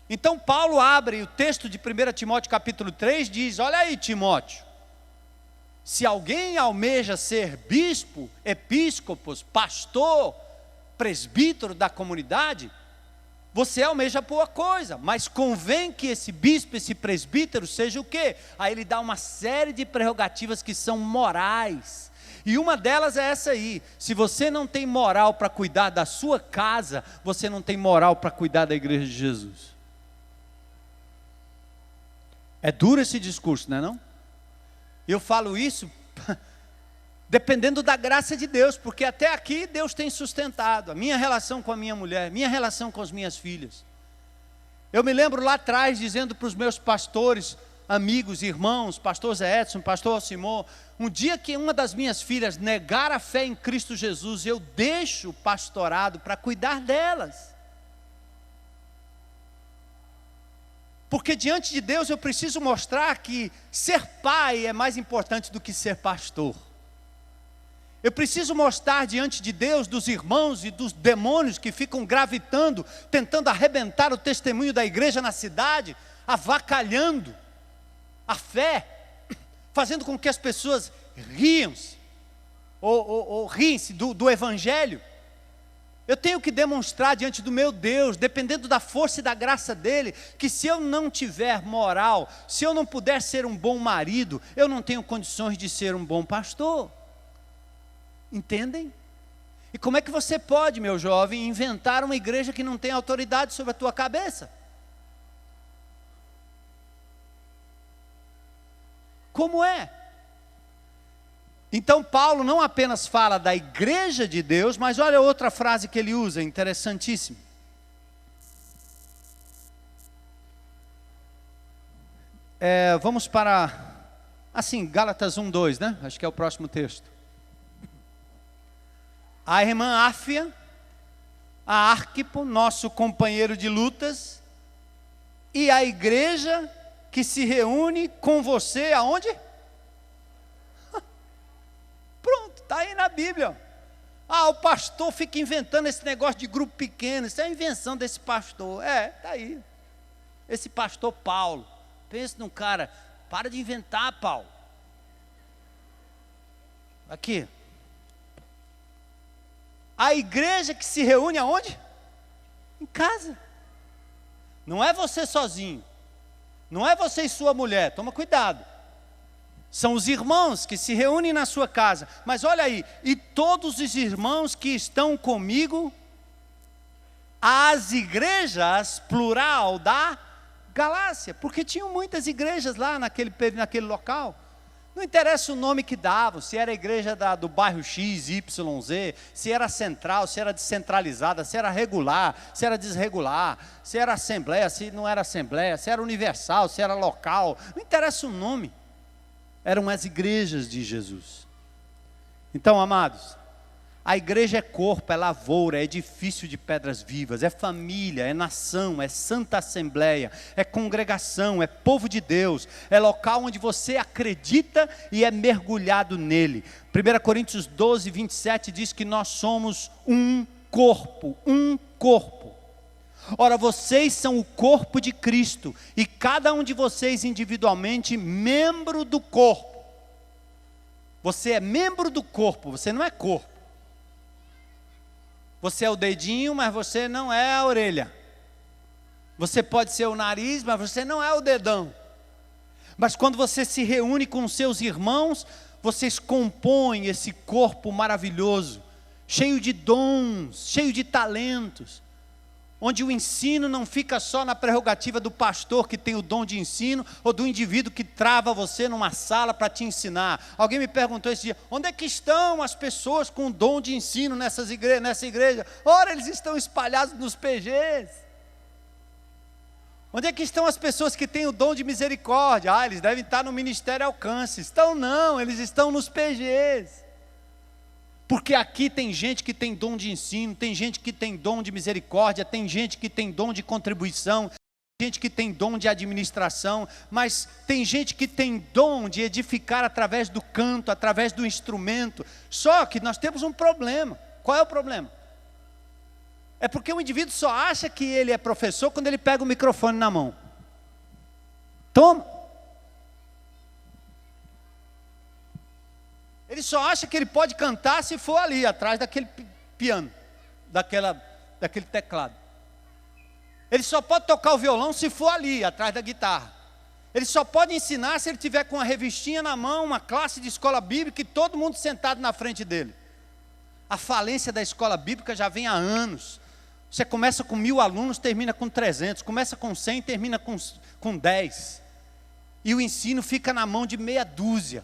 Então Paulo abre o texto de 1 Timóteo capítulo 3, diz: olha aí, Timóteo, se alguém almeja ser bispo, episcopos, pastor, presbítero da comunidade, você almeja boa coisa, mas convém que esse bispo, esse presbítero seja o quê? Aí ele dá uma série de prerrogativas que são morais, e uma delas é essa aí: se você não tem moral para cuidar da sua casa, você não tem moral para cuidar da igreja de Jesus. É duro esse discurso, não é não? Eu falo isso dependendo da graça de Deus, porque até aqui Deus tem sustentado a minha relação com a minha mulher, minha relação com as minhas filhas. Eu me lembro lá atrás dizendo para os meus pastores, amigos, irmãos, pastor Zé Edson, pastor Alcimor, um dia que uma das minhas filhas negar a fé em Cristo Jesus, eu deixo o pastorado para cuidar delas. Porque diante de Deus eu preciso mostrar que ser pai é mais importante do que ser pastor. Eu preciso mostrar diante de Deus, dos irmãos e dos demônios que ficam gravitando, tentando arrebentar o testemunho da igreja na cidade, avacalhando a fé, fazendo com que as pessoas riam-se, ou riem-se do evangelho. Eu tenho que demonstrar diante do meu Deus, dependendo da força e da graça dele, que se eu não tiver moral, se eu não puder ser um bom marido, eu não tenho condições de ser um bom pastor. Entendem? E como é que você pode, meu jovem, inventar uma igreja que não tem autoridade sobre a tua cabeça? Como é? Então Paulo não apenas fala da igreja de Deus, mas olha outra frase que ele usa, interessantíssima. Vamos para, Gálatas 1:2, né? Acho que é o próximo texto. A irmã Áfia, a Arquipo, nosso companheiro de lutas, e a igreja que se reúne com você, aonde? Pronto, está aí na Bíblia. O pastor fica inventando esse negócio de grupo pequeno, isso é a invenção desse pastor. Está aí. Esse pastor Paulo. Pensa num cara, para de inventar, Paulo. Aqui. A igreja que se reúne aonde? Em casa. Não é você sozinho. Não é você e sua mulher, toma cuidado. São os irmãos que se reúnem na sua casa. Mas olha aí, e todos os irmãos que estão comigo, as igrejas, plural, da Galácia. Porque tinham muitas igrejas lá naquele local. Não interessa o nome que davam, se era a igreja do bairro X, Y, Z, se era central, se era descentralizada, se era regular, se era desregular, se era assembleia, se não era assembleia, se era universal, se era local. Não interessa o nome. Eram as igrejas de Jesus. Então, amados, a igreja é corpo, é lavoura, é edifício de pedras vivas, é família, é nação, é santa assembleia, é congregação, é povo de Deus, é local onde você acredita e é mergulhado nele. 1 Coríntios 12, 27 diz que nós somos um corpo, um corpo. Ora, vocês são o corpo de Cristo, e cada um de vocês individualmente membro do corpo. Você é membro do corpo, você não é corpo. Você é o dedinho, mas você não é a orelha. Você pode ser o nariz, mas você não é o dedão. Mas quando você se reúne com seus irmãos, vocês compõem esse corpo maravilhoso, cheio de dons, cheio de talentos, onde o ensino não fica só na prerrogativa do pastor que tem o dom de ensino, ou do indivíduo que trava você numa sala para te ensinar. Alguém me perguntou esse dia, onde é que estão as pessoas com o dom de ensino nessa igreja? Ora, eles estão espalhados nos PGs. Onde é que estão as pessoas que têm o dom de misericórdia? Eles devem estar no Ministério Alcance. Estão não, eles estão nos PGs. Porque aqui tem gente que tem dom de ensino, tem gente que tem dom de misericórdia, tem gente que tem dom de contribuição, tem gente que tem dom de administração, mas tem gente que tem dom de edificar através do canto, através do instrumento. Só que nós temos um problema. Qual é o problema? É porque o indivíduo só acha que ele é professor quando ele pega o microfone na mão. Toma. Ele só acha que ele pode cantar se for ali, atrás daquele piano, daquele teclado. Ele só pode tocar o violão se for ali, atrás da guitarra. Ele só pode ensinar se ele tiver com uma revistinha na mão, uma classe de escola bíblica e todo mundo sentado na frente dele. A falência da escola bíblica já vem há anos. Você começa com 1000 alunos, termina com 300. Começa com 100, termina com 10. E o ensino fica na mão de meia dúzia.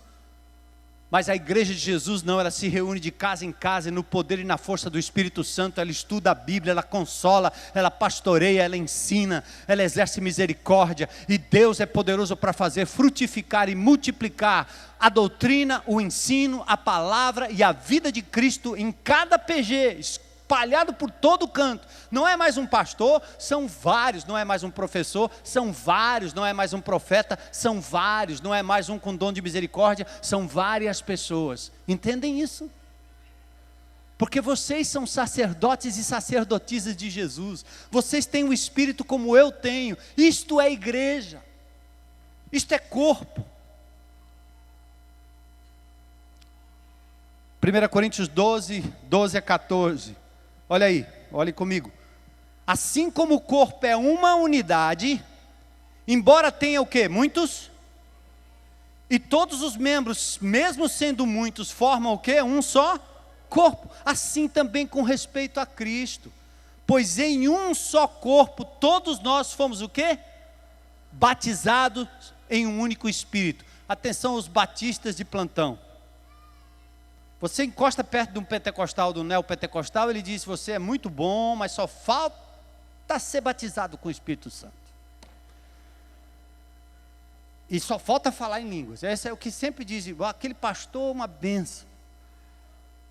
Mas a igreja de Jesus não, ela se reúne de casa em casa, e no poder e na força do Espírito Santo, ela estuda a Bíblia, ela consola, ela pastoreia, ela ensina, ela exerce misericórdia, e Deus é poderoso para fazer frutificar e multiplicar a doutrina, o ensino, a palavra e a vida de Cristo em cada PG, espalhado por todo canto. Não é mais um pastor, são vários. Não é mais um professor, são vários. Não é mais um profeta, são vários. Não é mais um com dom de misericórdia, são várias pessoas. Entendem isso? Porque vocês são sacerdotes e sacerdotisas de Jesus. Vocês têm o Espírito como eu tenho. Isto é igreja. Isto é corpo. 1 Coríntios 12, 12 a 14. Olha aí, olhe comigo. Assim como o corpo é uma unidade, embora tenha o quê? Muitos? E todos os membros, mesmo sendo muitos, formam o quê? Um só corpo. Assim também com respeito a Cristo. Pois em um só corpo, todos nós fomos o quê? Batizados em um único Espírito. Atenção os batistas de plantão. Você encosta perto de um pentecostal, do neopentecostal, ele diz, você é muito bom, mas só falta ser batizado com o Espírito Santo. E só falta falar em línguas. Esse é o que sempre diz, aquele pastor, uma benção.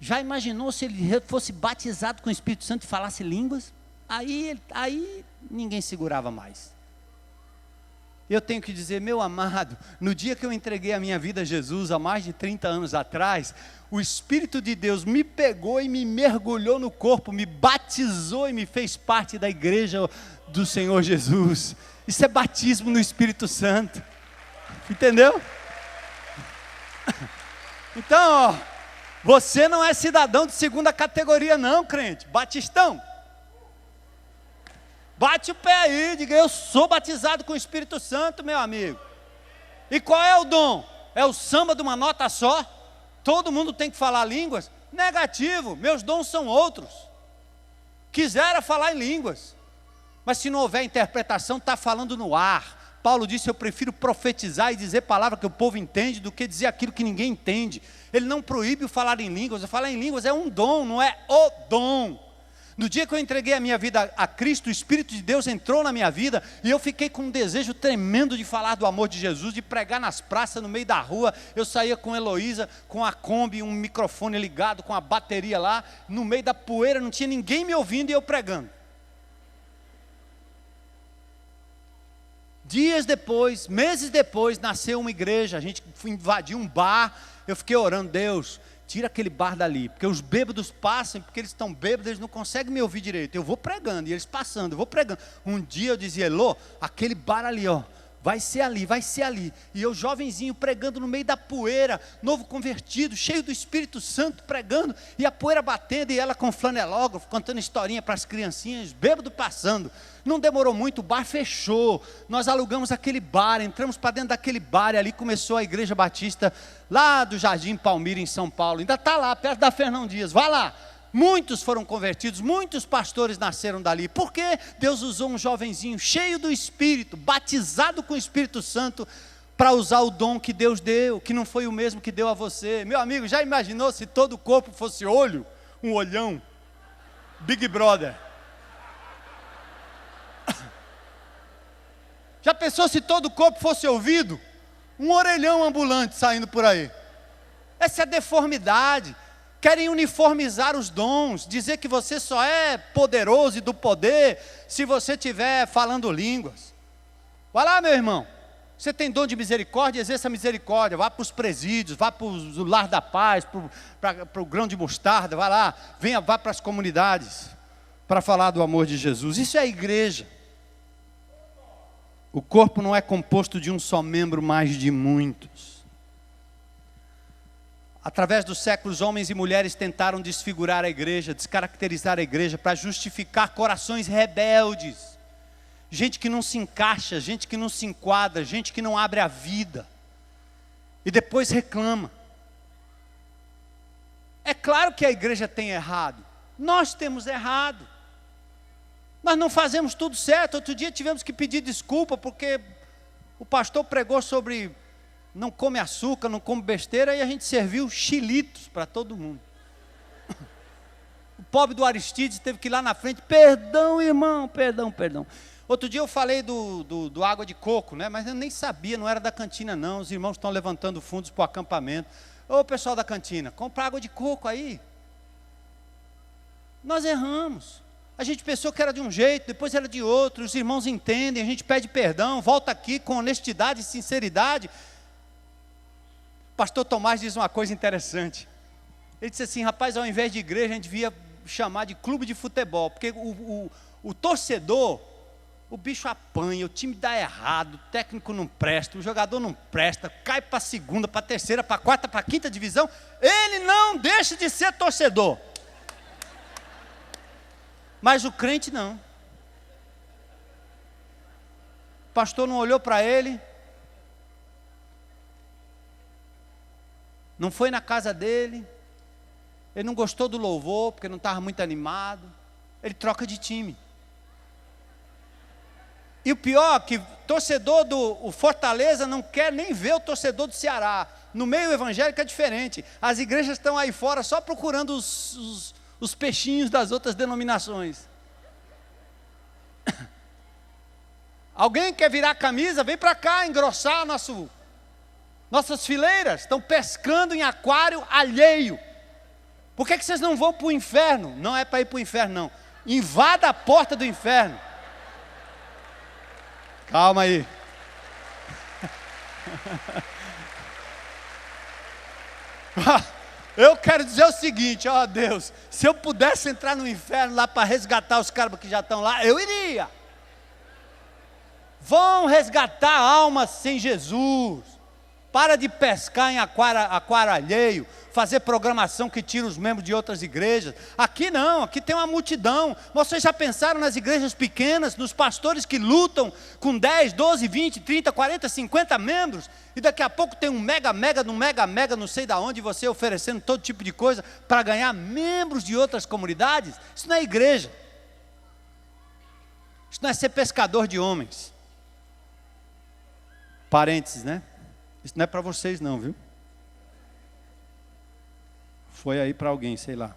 Já imaginou se ele fosse batizado com o Espírito Santo e falasse línguas? Aí ninguém segurava mais. Eu tenho que dizer, meu amado, no dia que eu entreguei a minha vida a Jesus, há mais de 30 anos atrás, o Espírito de Deus me pegou e me mergulhou no corpo, me batizou e me fez parte da igreja do Senhor Jesus. Isso é batismo no Espírito Santo. Entendeu? Então, ó, você não é cidadão de segunda categoria não, crente, batistão. Bate o pé aí, diga, eu sou batizado com o Espírito Santo, meu amigo. E qual é o dom? É o samba de uma nota só? Todo mundo tem que falar línguas? Negativo, meus dons são outros. Quisera falar em línguas, mas se não houver interpretação, está falando no ar. Paulo disse, eu prefiro profetizar e dizer palavra que o povo entende, do que dizer aquilo que ninguém entende. Ele não proíbe o falar em línguas, o falar em línguas é um dom, não é o dom. No dia que eu entreguei a minha vida a Cristo, o Espírito de Deus entrou na minha vida, e eu fiquei com um desejo tremendo de falar do amor de Jesus, de pregar nas praças, no meio da rua. Eu saía com Heloísa, com a Kombi, um microfone ligado, com a bateria lá, no meio da poeira, não tinha ninguém me ouvindo e eu pregando. Dias depois, meses depois, nasceu uma igreja, a gente invadiu um bar, eu fiquei orando, Deus, tira aquele bar dali, porque os bêbados passam, porque eles estão bêbados, eles não conseguem me ouvir direito, eu vou pregando, e eles passando, eu vou pregando. Um dia eu dizia, Elô, aquele bar ali, ó, vai ser ali, e eu jovenzinho pregando no meio da poeira, novo convertido, cheio do Espírito Santo, pregando, e a poeira batendo, e ela com flanelógrafo, contando historinha para as criancinhas, bêbado passando. Não demorou muito, o bar fechou, nós alugamos aquele bar, entramos para dentro daquele bar, e ali começou a Igreja Batista, lá do Jardim Palmira, em São Paulo, ainda está lá, perto da Fernão Dias, vai lá. Muitos foram convertidos, muitos pastores nasceram dali, porque Deus usou um jovenzinho cheio do Espírito, batizado com o Espírito Santo, para usar o dom que Deus deu, que não foi o mesmo que deu a você. Meu amigo, já imaginou se todo o corpo fosse olho, um olhão, Big Brother? Já pensou se todo o corpo fosse ouvido? Um orelhão ambulante saindo por aí. Essa é a deformidade. Querem uniformizar os dons, dizer que você só é poderoso e do poder se você estiver falando línguas. Vai lá, meu irmão, você tem dom de misericórdia, exerça a misericórdia, vá para os presídios, vá para o Lar da Paz, para o Grão de Mostarda, vai lá, vá para as comunidades. para falar do amor de Jesus. Isso é a igreja. O corpo não é composto de um só membro, mas de muitos. Através dos séculos, homens e mulheres tentaram desfigurar a igreja, descaracterizar a igreja, para justificar corações rebeldes. Gente que não se encaixa, gente que não se enquadra, gente que não abre a vida. E depois reclama. É claro que a igreja tem errado. Nós temos errado. Nós não fazemos tudo certo. Outro dia tivemos que pedir desculpa, porque o pastor pregou sobre não come açúcar, não come besteira, e a gente serviu chilitos para todo mundo. O pobre do Aristides teve que ir lá na frente, perdão irmão, perdão. Outro dia eu falei do água de coco, né? Mas eu nem sabia, não era da cantina não, os irmãos estão levantando fundos para o acampamento. Ô pessoal da cantina, compra água de coco aí. Nós erramos. A gente pensou que era de um jeito, depois era de outro, os irmãos entendem, a gente pede perdão, volta aqui com honestidade e sinceridade. Pastor Tomás diz uma coisa interessante. Ele disse assim, rapaz, ao invés de igreja, a gente devia chamar de clube de futebol, porque o torcedor, o bicho apanha, o time dá errado, o técnico não presta, o jogador não presta, cai para a segunda, para a terceira, para a quarta, para a quinta divisão, ele não deixa de ser torcedor. Mas o crente não. O pastor não olhou para ele, não foi na casa dele, ele não gostou do louvor, porque não estava muito animado, ele troca de time. E o pior, que torcedor do Fortaleza não quer nem ver o torcedor do Ceará. No meio evangélico é diferente. As igrejas estão aí fora só procurando os peixinhos das outras denominações. Alguém quer virar a camisa? Vem para cá engrossar nossas fileiras. Estão pescando em aquário alheio. Por que vocês não vão para o inferno? Não é para ir para o inferno não. Invada a porta do inferno. Calma aí. Eu quero dizer o seguinte, ó Deus, se eu pudesse entrar no inferno lá para resgatar os caras que já estão lá, eu iria. Vão resgatar almas sem Jesus. Para de pescar em aquário alheio, fazer programação que tira os membros de outras igrejas. Aqui não, aqui tem uma multidão. Vocês já pensaram nas igrejas pequenas, nos pastores que lutam com 10, 12, 20, 30, 40, 50 membros, e daqui a pouco tem um mega, não sei de onde, você oferecendo todo tipo de coisa para ganhar membros de outras comunidades? Isso não é igreja. Isso não é ser pescador de homens. Parênteses, né? Isso não é para vocês não, viu? Foi aí para alguém, sei lá.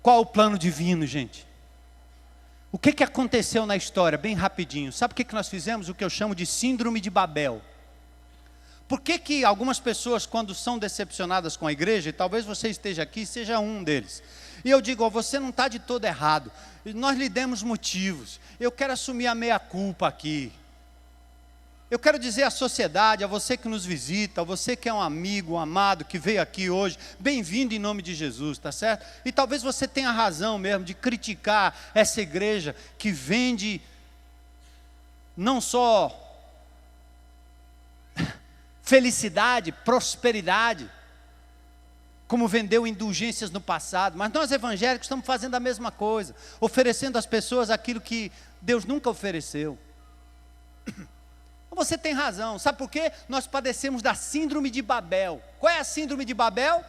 Qual o plano divino, gente? O que aconteceu na história? Bem rapidinho. Sabe o que nós fizemos? O que eu chamo de síndrome de Babel. Por que algumas pessoas, quando são decepcionadas com a igreja, e talvez você esteja aqui, seja um deles, e eu digo, você não está de todo errado, nós lhe demos motivos, eu quero assumir a meia-culpa aqui. Eu quero dizer à sociedade, a você que nos visita, a você que é um amigo, um amado, que veio aqui hoje, bem-vindo em nome de Jesus, tá certo? E talvez você tenha razão mesmo de criticar essa igreja que vende não só felicidade, prosperidade, como vendeu indulgências no passado, mas nós evangélicos estamos fazendo a mesma coisa, oferecendo às pessoas aquilo que Deus nunca ofereceu. Você tem razão, sabe por quê? Nós padecemos da síndrome de Babel. Qual é a síndrome de Babel?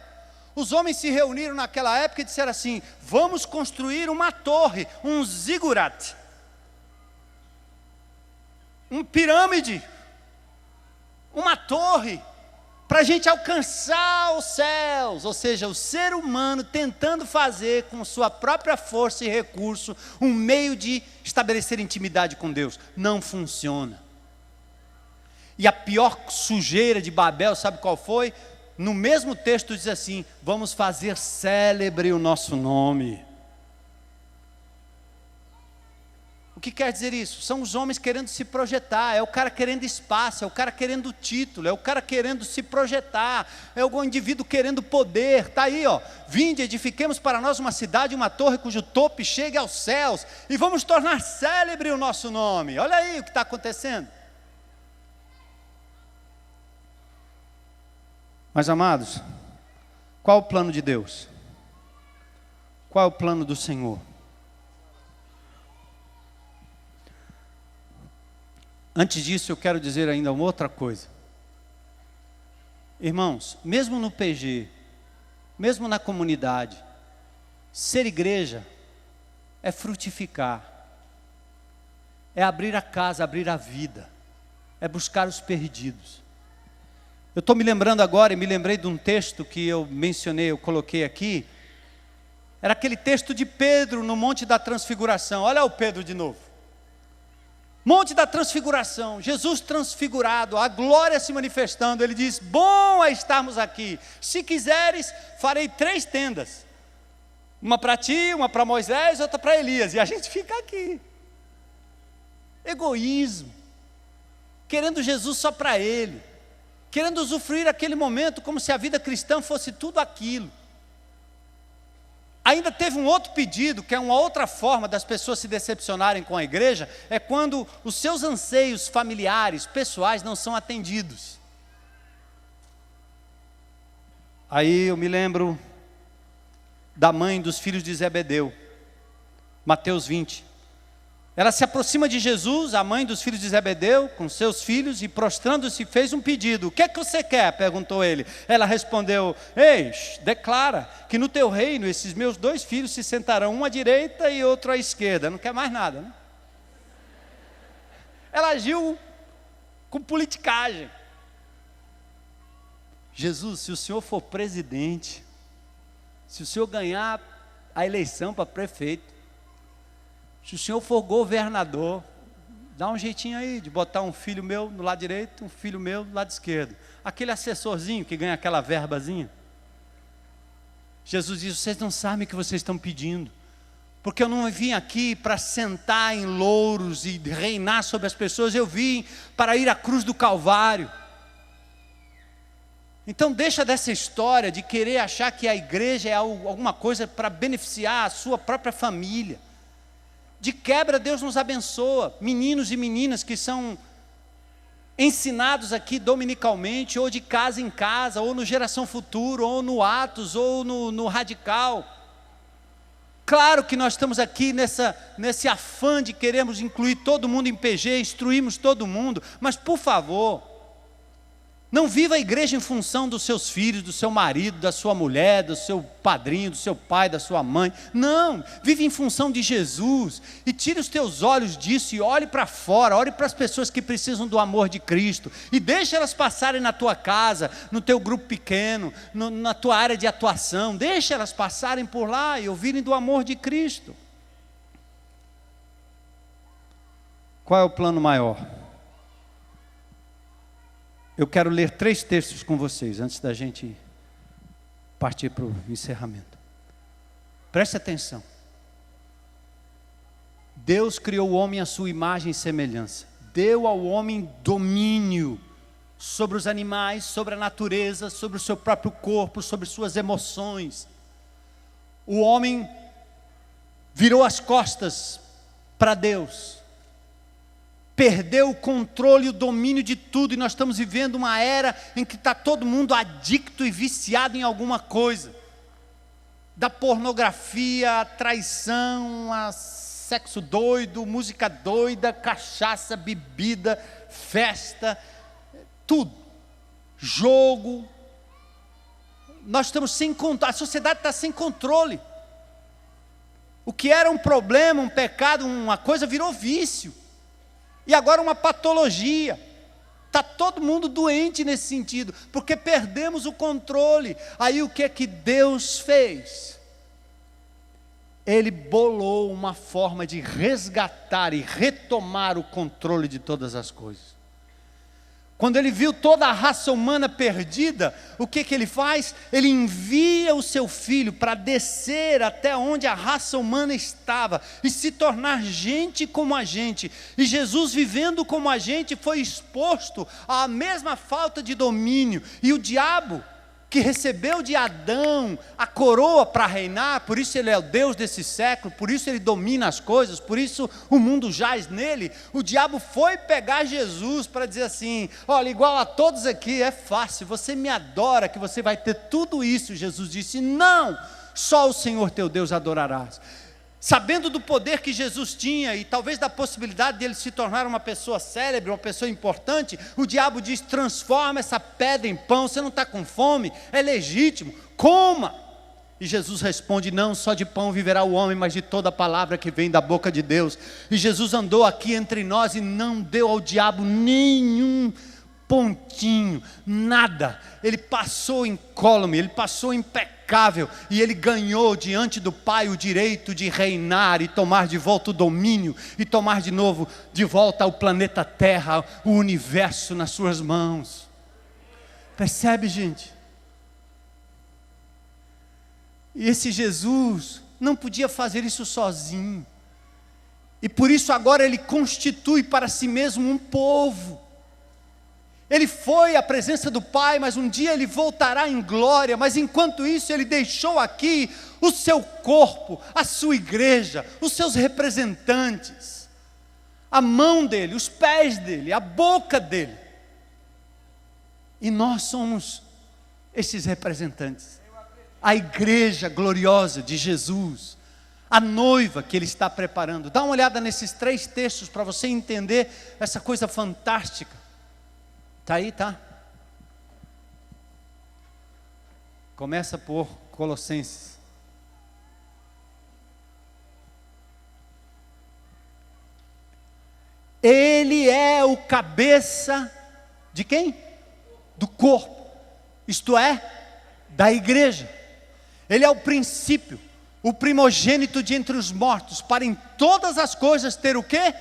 Os homens se reuniram naquela época e disseram assim, vamos construir uma torre, um zigurat, uma pirâmide, uma torre, para a gente alcançar os céus, ou seja, o ser humano tentando fazer com sua própria força e recurso, um meio de estabelecer intimidade com Deus. Não funciona. E a pior sujeira de Babel, sabe qual foi? No mesmo texto diz assim, vamos fazer célebre o nosso nome. O que quer dizer isso? São os homens querendo se projetar, é o cara querendo espaço, é o cara querendo título, é o cara querendo se projetar, é o indivíduo querendo poder. Está aí, ó. Vinde, edifiquemos para nós uma cidade, uma torre cujo topo chegue aos céus, e vamos tornar célebre o nosso nome. Olha aí o que está acontecendo. Mas amados, qual o plano de Deus? Qual é o plano do Senhor? Antes disso, eu quero dizer ainda uma outra coisa. Irmãos, mesmo no PG, mesmo na comunidade, ser igreja é frutificar, é abrir a casa, abrir a vida, é buscar os perdidos. Eu estou me lembrando agora, e me lembrei de um texto que eu mencionei, eu coloquei aqui. Era aquele texto de Pedro no Monte da Transfiguração. Olha o Pedro de novo. Monte da Transfiguração, Jesus transfigurado, a glória se manifestando. Ele diz: bom é estarmos aqui. Se quiseres, farei 3 tendas. Uma para ti, uma para Moisés, outra para Elias. E a gente fica aqui. Egoísmo. Querendo Jesus só para ele. Querendo usufruir aquele momento como se a vida cristã fosse tudo aquilo. Ainda teve um outro pedido, que é uma outra forma das pessoas se decepcionarem com a igreja, é quando os seus anseios familiares, pessoais, não são atendidos. Aí eu me lembro da mãe dos filhos de Zebedeu, Mateus 20. Ela se aproxima de Jesus, a mãe dos filhos de Zebedeu, com seus filhos, e prostrando-se fez um pedido. O que é que você quer? Perguntou ele. Ela respondeu: eis, declara que no teu reino esses meus 2 filhos se sentarão, um à direita e outro à esquerda. Não quer mais nada, né? Ela agiu com politicagem. Jesus, se o senhor for presidente, se o senhor ganhar a eleição para prefeito, se o senhor for governador, dá um jeitinho aí de botar um filho meu no lado direito, um filho meu no lado esquerdo. Aquele assessorzinho que ganha aquela verbazinha. Jesus diz: vocês não sabem o que vocês estão pedindo, porque eu não vim aqui para sentar em louros e reinar sobre as pessoas, eu vim para ir à cruz do Calvário. Então deixa dessa história de querer achar que a igreja é alguma coisa para beneficiar a sua própria família. De quebra, Deus nos abençoa, meninos e meninas que são ensinados aqui dominicalmente, ou de casa em casa, ou no Geração Futuro, ou no Atos, ou no Radical. Claro que nós estamos aqui nesse afã de queremos incluir todo mundo em PG, instruímos todo mundo, mas por favor, não viva a igreja em função dos seus filhos, do seu marido, da sua mulher, do seu padrinho, do seu pai, da sua mãe. Não, vive em função de Jesus. E tire os teus olhos disso e olhe para fora, olhe para as pessoas que precisam do amor de Cristo. E deixe elas passarem na tua casa, no teu grupo pequeno, na tua área de atuação. Deixe elas passarem por lá e ouvirem do amor de Cristo. Qual é o plano maior? Eu quero ler 3 textos com vocês, antes da gente partir para o encerramento. Preste atenção. Deus criou o homem à sua imagem e semelhança. Deu ao homem domínio sobre os animais, sobre a natureza, sobre o seu próprio corpo, sobre suas emoções. O homem virou as costas para Deus. Perdeu o controle e o domínio de tudo, e nós estamos vivendo uma era em que está todo mundo adicto e viciado em alguma coisa, da pornografia, a traição, a sexo doido, música doida, cachaça, bebida, festa, tudo, jogo. Nós estamos sem controle, a sociedade está sem controle. O que era um problema, um pecado, uma coisa virou vício. E agora uma patologia. Está todo mundo doente nesse sentido, porque perdemos o controle. Aí o que é que Deus fez? Ele bolou uma forma de resgatar e retomar o controle de todas as coisas. Quando ele viu toda a raça humana perdida, o que ele faz? Ele envia o seu filho para descer até onde a raça humana estava e se tornar gente como a gente. E Jesus, vivendo como a gente, foi exposto à mesma falta de domínio. E o diabo, que recebeu de Adão a coroa para reinar, por isso ele é o Deus desse século, por isso ele domina as coisas, por isso o mundo jaz nele. O diabo foi pegar Jesus para dizer assim: olha, igual a todos aqui, é fácil, você me adora, que você vai ter tudo isso. Jesus disse: não, só o Senhor teu Deus adorarás. Sabendo do poder que Jesus tinha e talvez da possibilidade de ele se tornar uma pessoa célebre, uma pessoa importante, o diabo diz: transforma essa pedra em pão, você não está com fome, é legítimo, coma. E Jesus responde: não só de pão viverá o homem, mas de toda palavra que vem da boca de Deus. E Jesus andou aqui entre nós e não deu ao diabo nenhum pontinho, nada. Ele passou incólume, ele passou impecável, e ele ganhou diante do Pai o direito de reinar e tomar de volta o domínio, e tomar de novo de volta o planeta Terra, o universo nas suas mãos. Percebe, gente? E esse Jesus não podia fazer isso sozinho, e por isso agora ele constitui para si mesmo um povo. Ele foi à presença do Pai, mas um dia ele voltará em glória. Mas enquanto isso ele deixou aqui o seu corpo, a sua igreja, os seus representantes, a mão dele, os pés dele, a boca dele. E nós somos esses representantes, a igreja gloriosa de Jesus, a noiva que ele está preparando. Dá uma olhada nesses 3 textos para você entender essa coisa fantástica. Está aí, tá? Começa por Colossenses. Ele é o cabeça de quem? Do corpo, isto é, da igreja. Ele é o princípio, o primogênito de entre os mortos, para em todas as coisas ter o quê?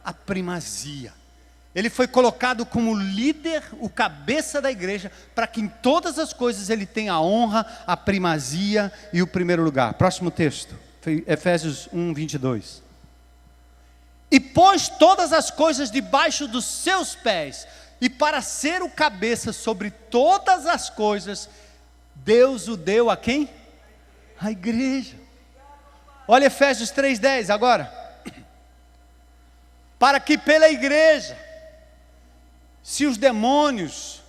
A primazia. Ele foi colocado como líder, o cabeça da igreja, para que em todas as coisas ele tenha a honra, a primazia e o primeiro lugar. Próximo texto, Efésios 1, 22. E pôs todas as coisas debaixo dos seus pés, e para ser o cabeça sobre todas as coisas, Deus o deu a quem? A igreja. Olha Efésios 3,10 agora. Para que pela igreja, se os demônios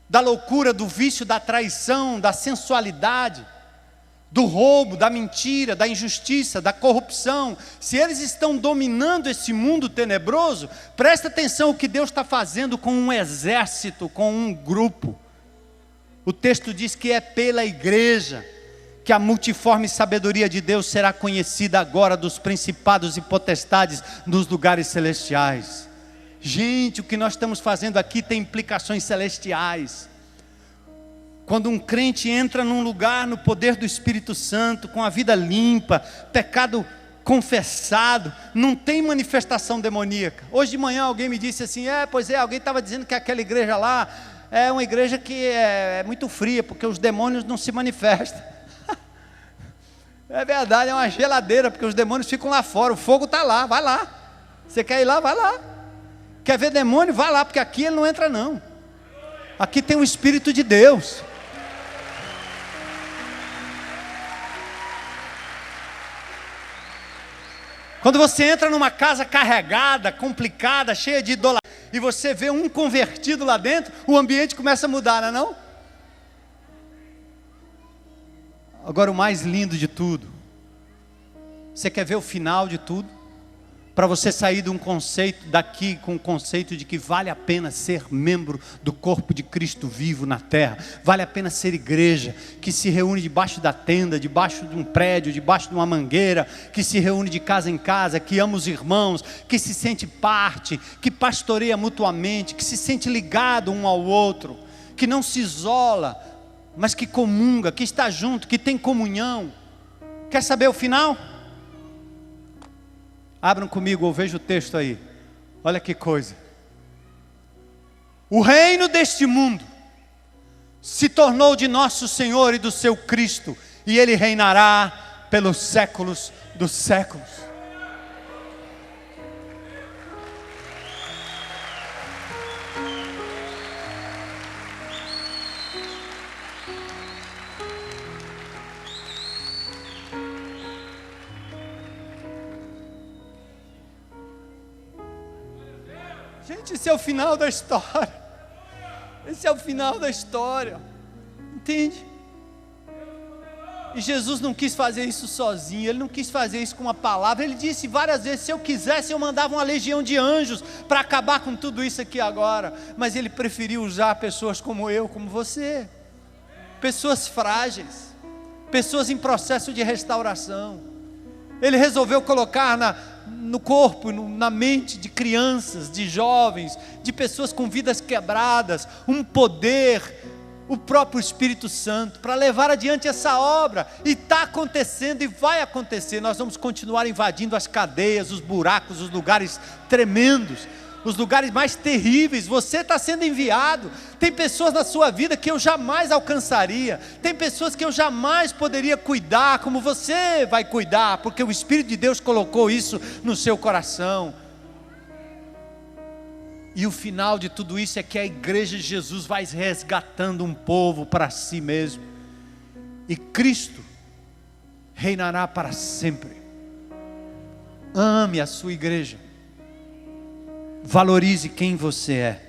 da loucura, do vício, da traição, da sensualidade, do roubo, da mentira, da injustiça, da corrupção, se eles estão dominando esse mundo tenebroso, presta atenção o que Deus está fazendo com um exército, com um grupo. O texto diz que é pela igreja que a multiforme sabedoria de Deus será conhecida agora dos principados e potestades nos lugares celestiais. Gente, o que nós estamos fazendo aqui tem implicações celestiais. Quando um crente entra num lugar no poder do Espírito Santo, com a vida limpa, pecado confessado, não tem manifestação demoníaca. Hoje de manhã alguém me disse assim: alguém estava dizendo que aquela igreja lá é uma igreja que é muito fria, porque os demônios não se manifestam. É verdade, é uma geladeira, porque os demônios ficam lá fora, o fogo está lá, vai lá. Você quer ir lá, vai lá. Quer ver demônio? Vai lá, porque aqui ele não entra não. Aqui tem o Espírito de Deus. Quando você entra numa casa carregada, complicada, cheia de idolatria, e você vê um convertido lá dentro, o ambiente começa a mudar, não é não? Agora o mais lindo de tudo, você quer ver o final de tudo? Para você sair de um conceito daqui, com o conceito de que vale a pena ser membro do corpo de Cristo vivo na terra, vale a pena ser igreja, que se reúne debaixo da tenda, debaixo de um prédio, debaixo de uma mangueira, que se reúne de casa em casa, que ama os irmãos, que se sente parte, que pastoreia mutuamente, que se sente ligado um ao outro, que não se isola, mas que comunga, que está junto, que tem comunhão. Quer saber o final? Abram comigo ou veja o texto aí. Olha que coisa. O reino deste mundo se tornou de nosso Senhor e do seu Cristo, e Ele reinará pelos séculos dos séculos. Gente, esse é o final da história. Esse é o final da história. Entende? E Jesus não quis fazer isso sozinho. Ele não quis fazer isso com uma palavra. Ele disse várias vezes: se eu quisesse, eu mandava uma legião de anjos para acabar com tudo isso aqui agora. Mas Ele preferiu usar pessoas como eu, como você. Pessoas frágeis. Pessoas em processo de restauração. Ele resolveu colocar no corpo, na mente de crianças, de jovens, de pessoas com vidas quebradas, um poder, o próprio Espírito Santo, para levar adiante essa obra. E está acontecendo e vai acontecer. Nós vamos continuar invadindo as cadeias, os buracos, os lugares tremendos, os lugares mais terríveis. Você está sendo enviado. Tem pessoas na sua vida que eu jamais alcançaria. Tem pessoas que eu jamais poderia cuidar como você vai cuidar, porque o Espírito de Deus colocou isso no seu coração. E o final de tudo isso é que a igreja de Jesus vai resgatando um povo para si mesmo. E Cristo reinará para sempre. Ame a sua igreja. Valorize quem você é.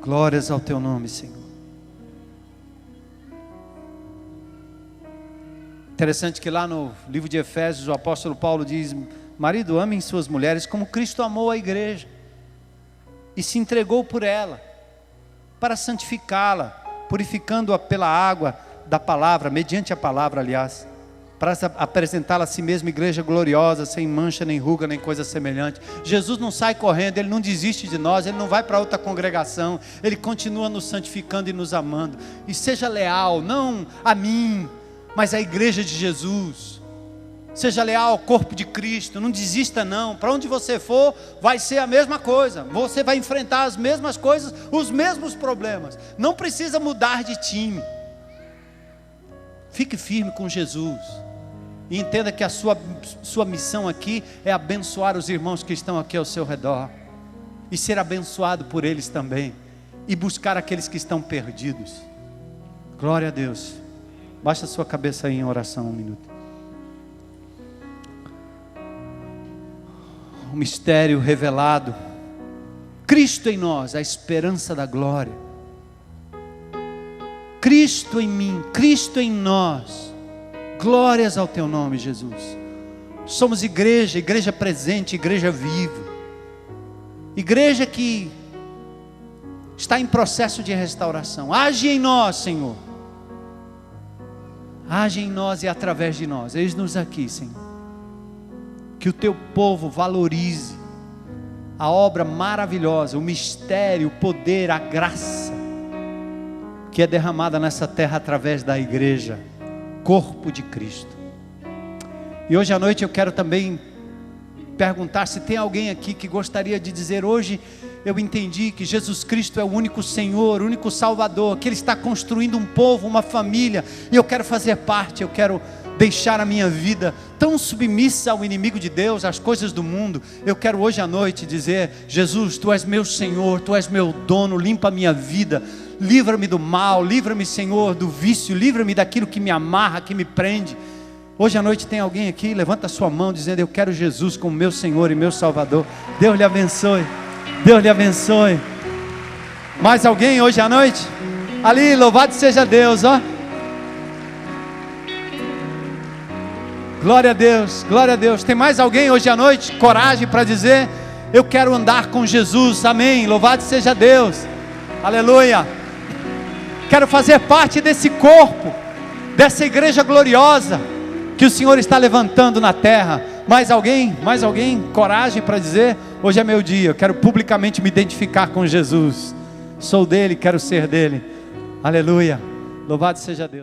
Glórias ao teu nome, Senhor. Interessante que lá no livro de Efésios o apóstolo Paulo diz: marido, amem suas mulheres como Cristo amou a igreja e se entregou por ela, para santificá-la, purificando-a pela água da palavra, mediante a palavra, aliás, para apresentá-la a si mesmo, igreja gloriosa, sem mancha, nem ruga, nem coisa semelhante. Jesus não sai correndo, Ele não desiste de nós, Ele não vai para outra congregação, Ele continua nos santificando e nos amando. E seja leal, não a mim, mas à igreja de Jesus. Seja leal ao corpo de Cristo, não desista não. Para onde você for, vai ser a mesma coisa. Você vai enfrentar as mesmas coisas, os mesmos problemas. Não precisa mudar de time. Fique firme com Jesus. E entenda que a sua missão aqui é abençoar os irmãos que estão aqui ao seu redor. E ser abençoado por eles também. E buscar aqueles que estão perdidos. Glória a Deus. Baixa a sua cabeça aí em oração um minuto. O mistério revelado. Cristo em nós, a esperança da glória. Cristo em mim, Cristo em nós. Glórias ao teu nome, Jesus. Somos igreja, igreja presente, igreja viva. Igreja que está em processo de restauração. Age em nós, Senhor. Age em nós e através de nós. Eis-nos aqui, Senhor. Que o teu povo valorize a obra maravilhosa, o mistério, o poder, a graça que é derramada nessa terra através da igreja, corpo de Cristo. E hoje à noite eu quero também perguntar se tem alguém aqui que gostaria de dizer: hoje eu entendi que Jesus Cristo é o único Senhor, o único Salvador, que Ele está construindo um povo, uma família, e eu quero fazer parte, eu quero deixar a minha vida tão submissa ao inimigo de Deus, às coisas do mundo. Eu quero hoje à noite dizer: Jesus, Tu és meu Senhor, Tu és meu dono, limpa a minha vida, livra-me do mal, livra-me, Senhor, do vício, livra-me daquilo que me amarra, que me prende. Hoje à noite tem alguém aqui? Levanta a sua mão dizendo: eu quero Jesus como meu Senhor e meu Salvador. Deus lhe abençoe, Deus lhe abençoe. Mais alguém hoje à noite? Ali, louvado seja Deus, ó. Glória a Deus, glória a Deus. Tem mais alguém hoje à noite? Coragem para dizer: eu quero andar com Jesus, amém. Louvado seja Deus, aleluia. Quero fazer parte desse corpo, dessa igreja gloriosa que o Senhor está levantando na terra. Mais alguém? Mais alguém? Coragem para dizer: hoje é meu dia, eu quero publicamente me identificar com Jesus. Sou dele, quero ser dele. Aleluia. Louvado seja Deus.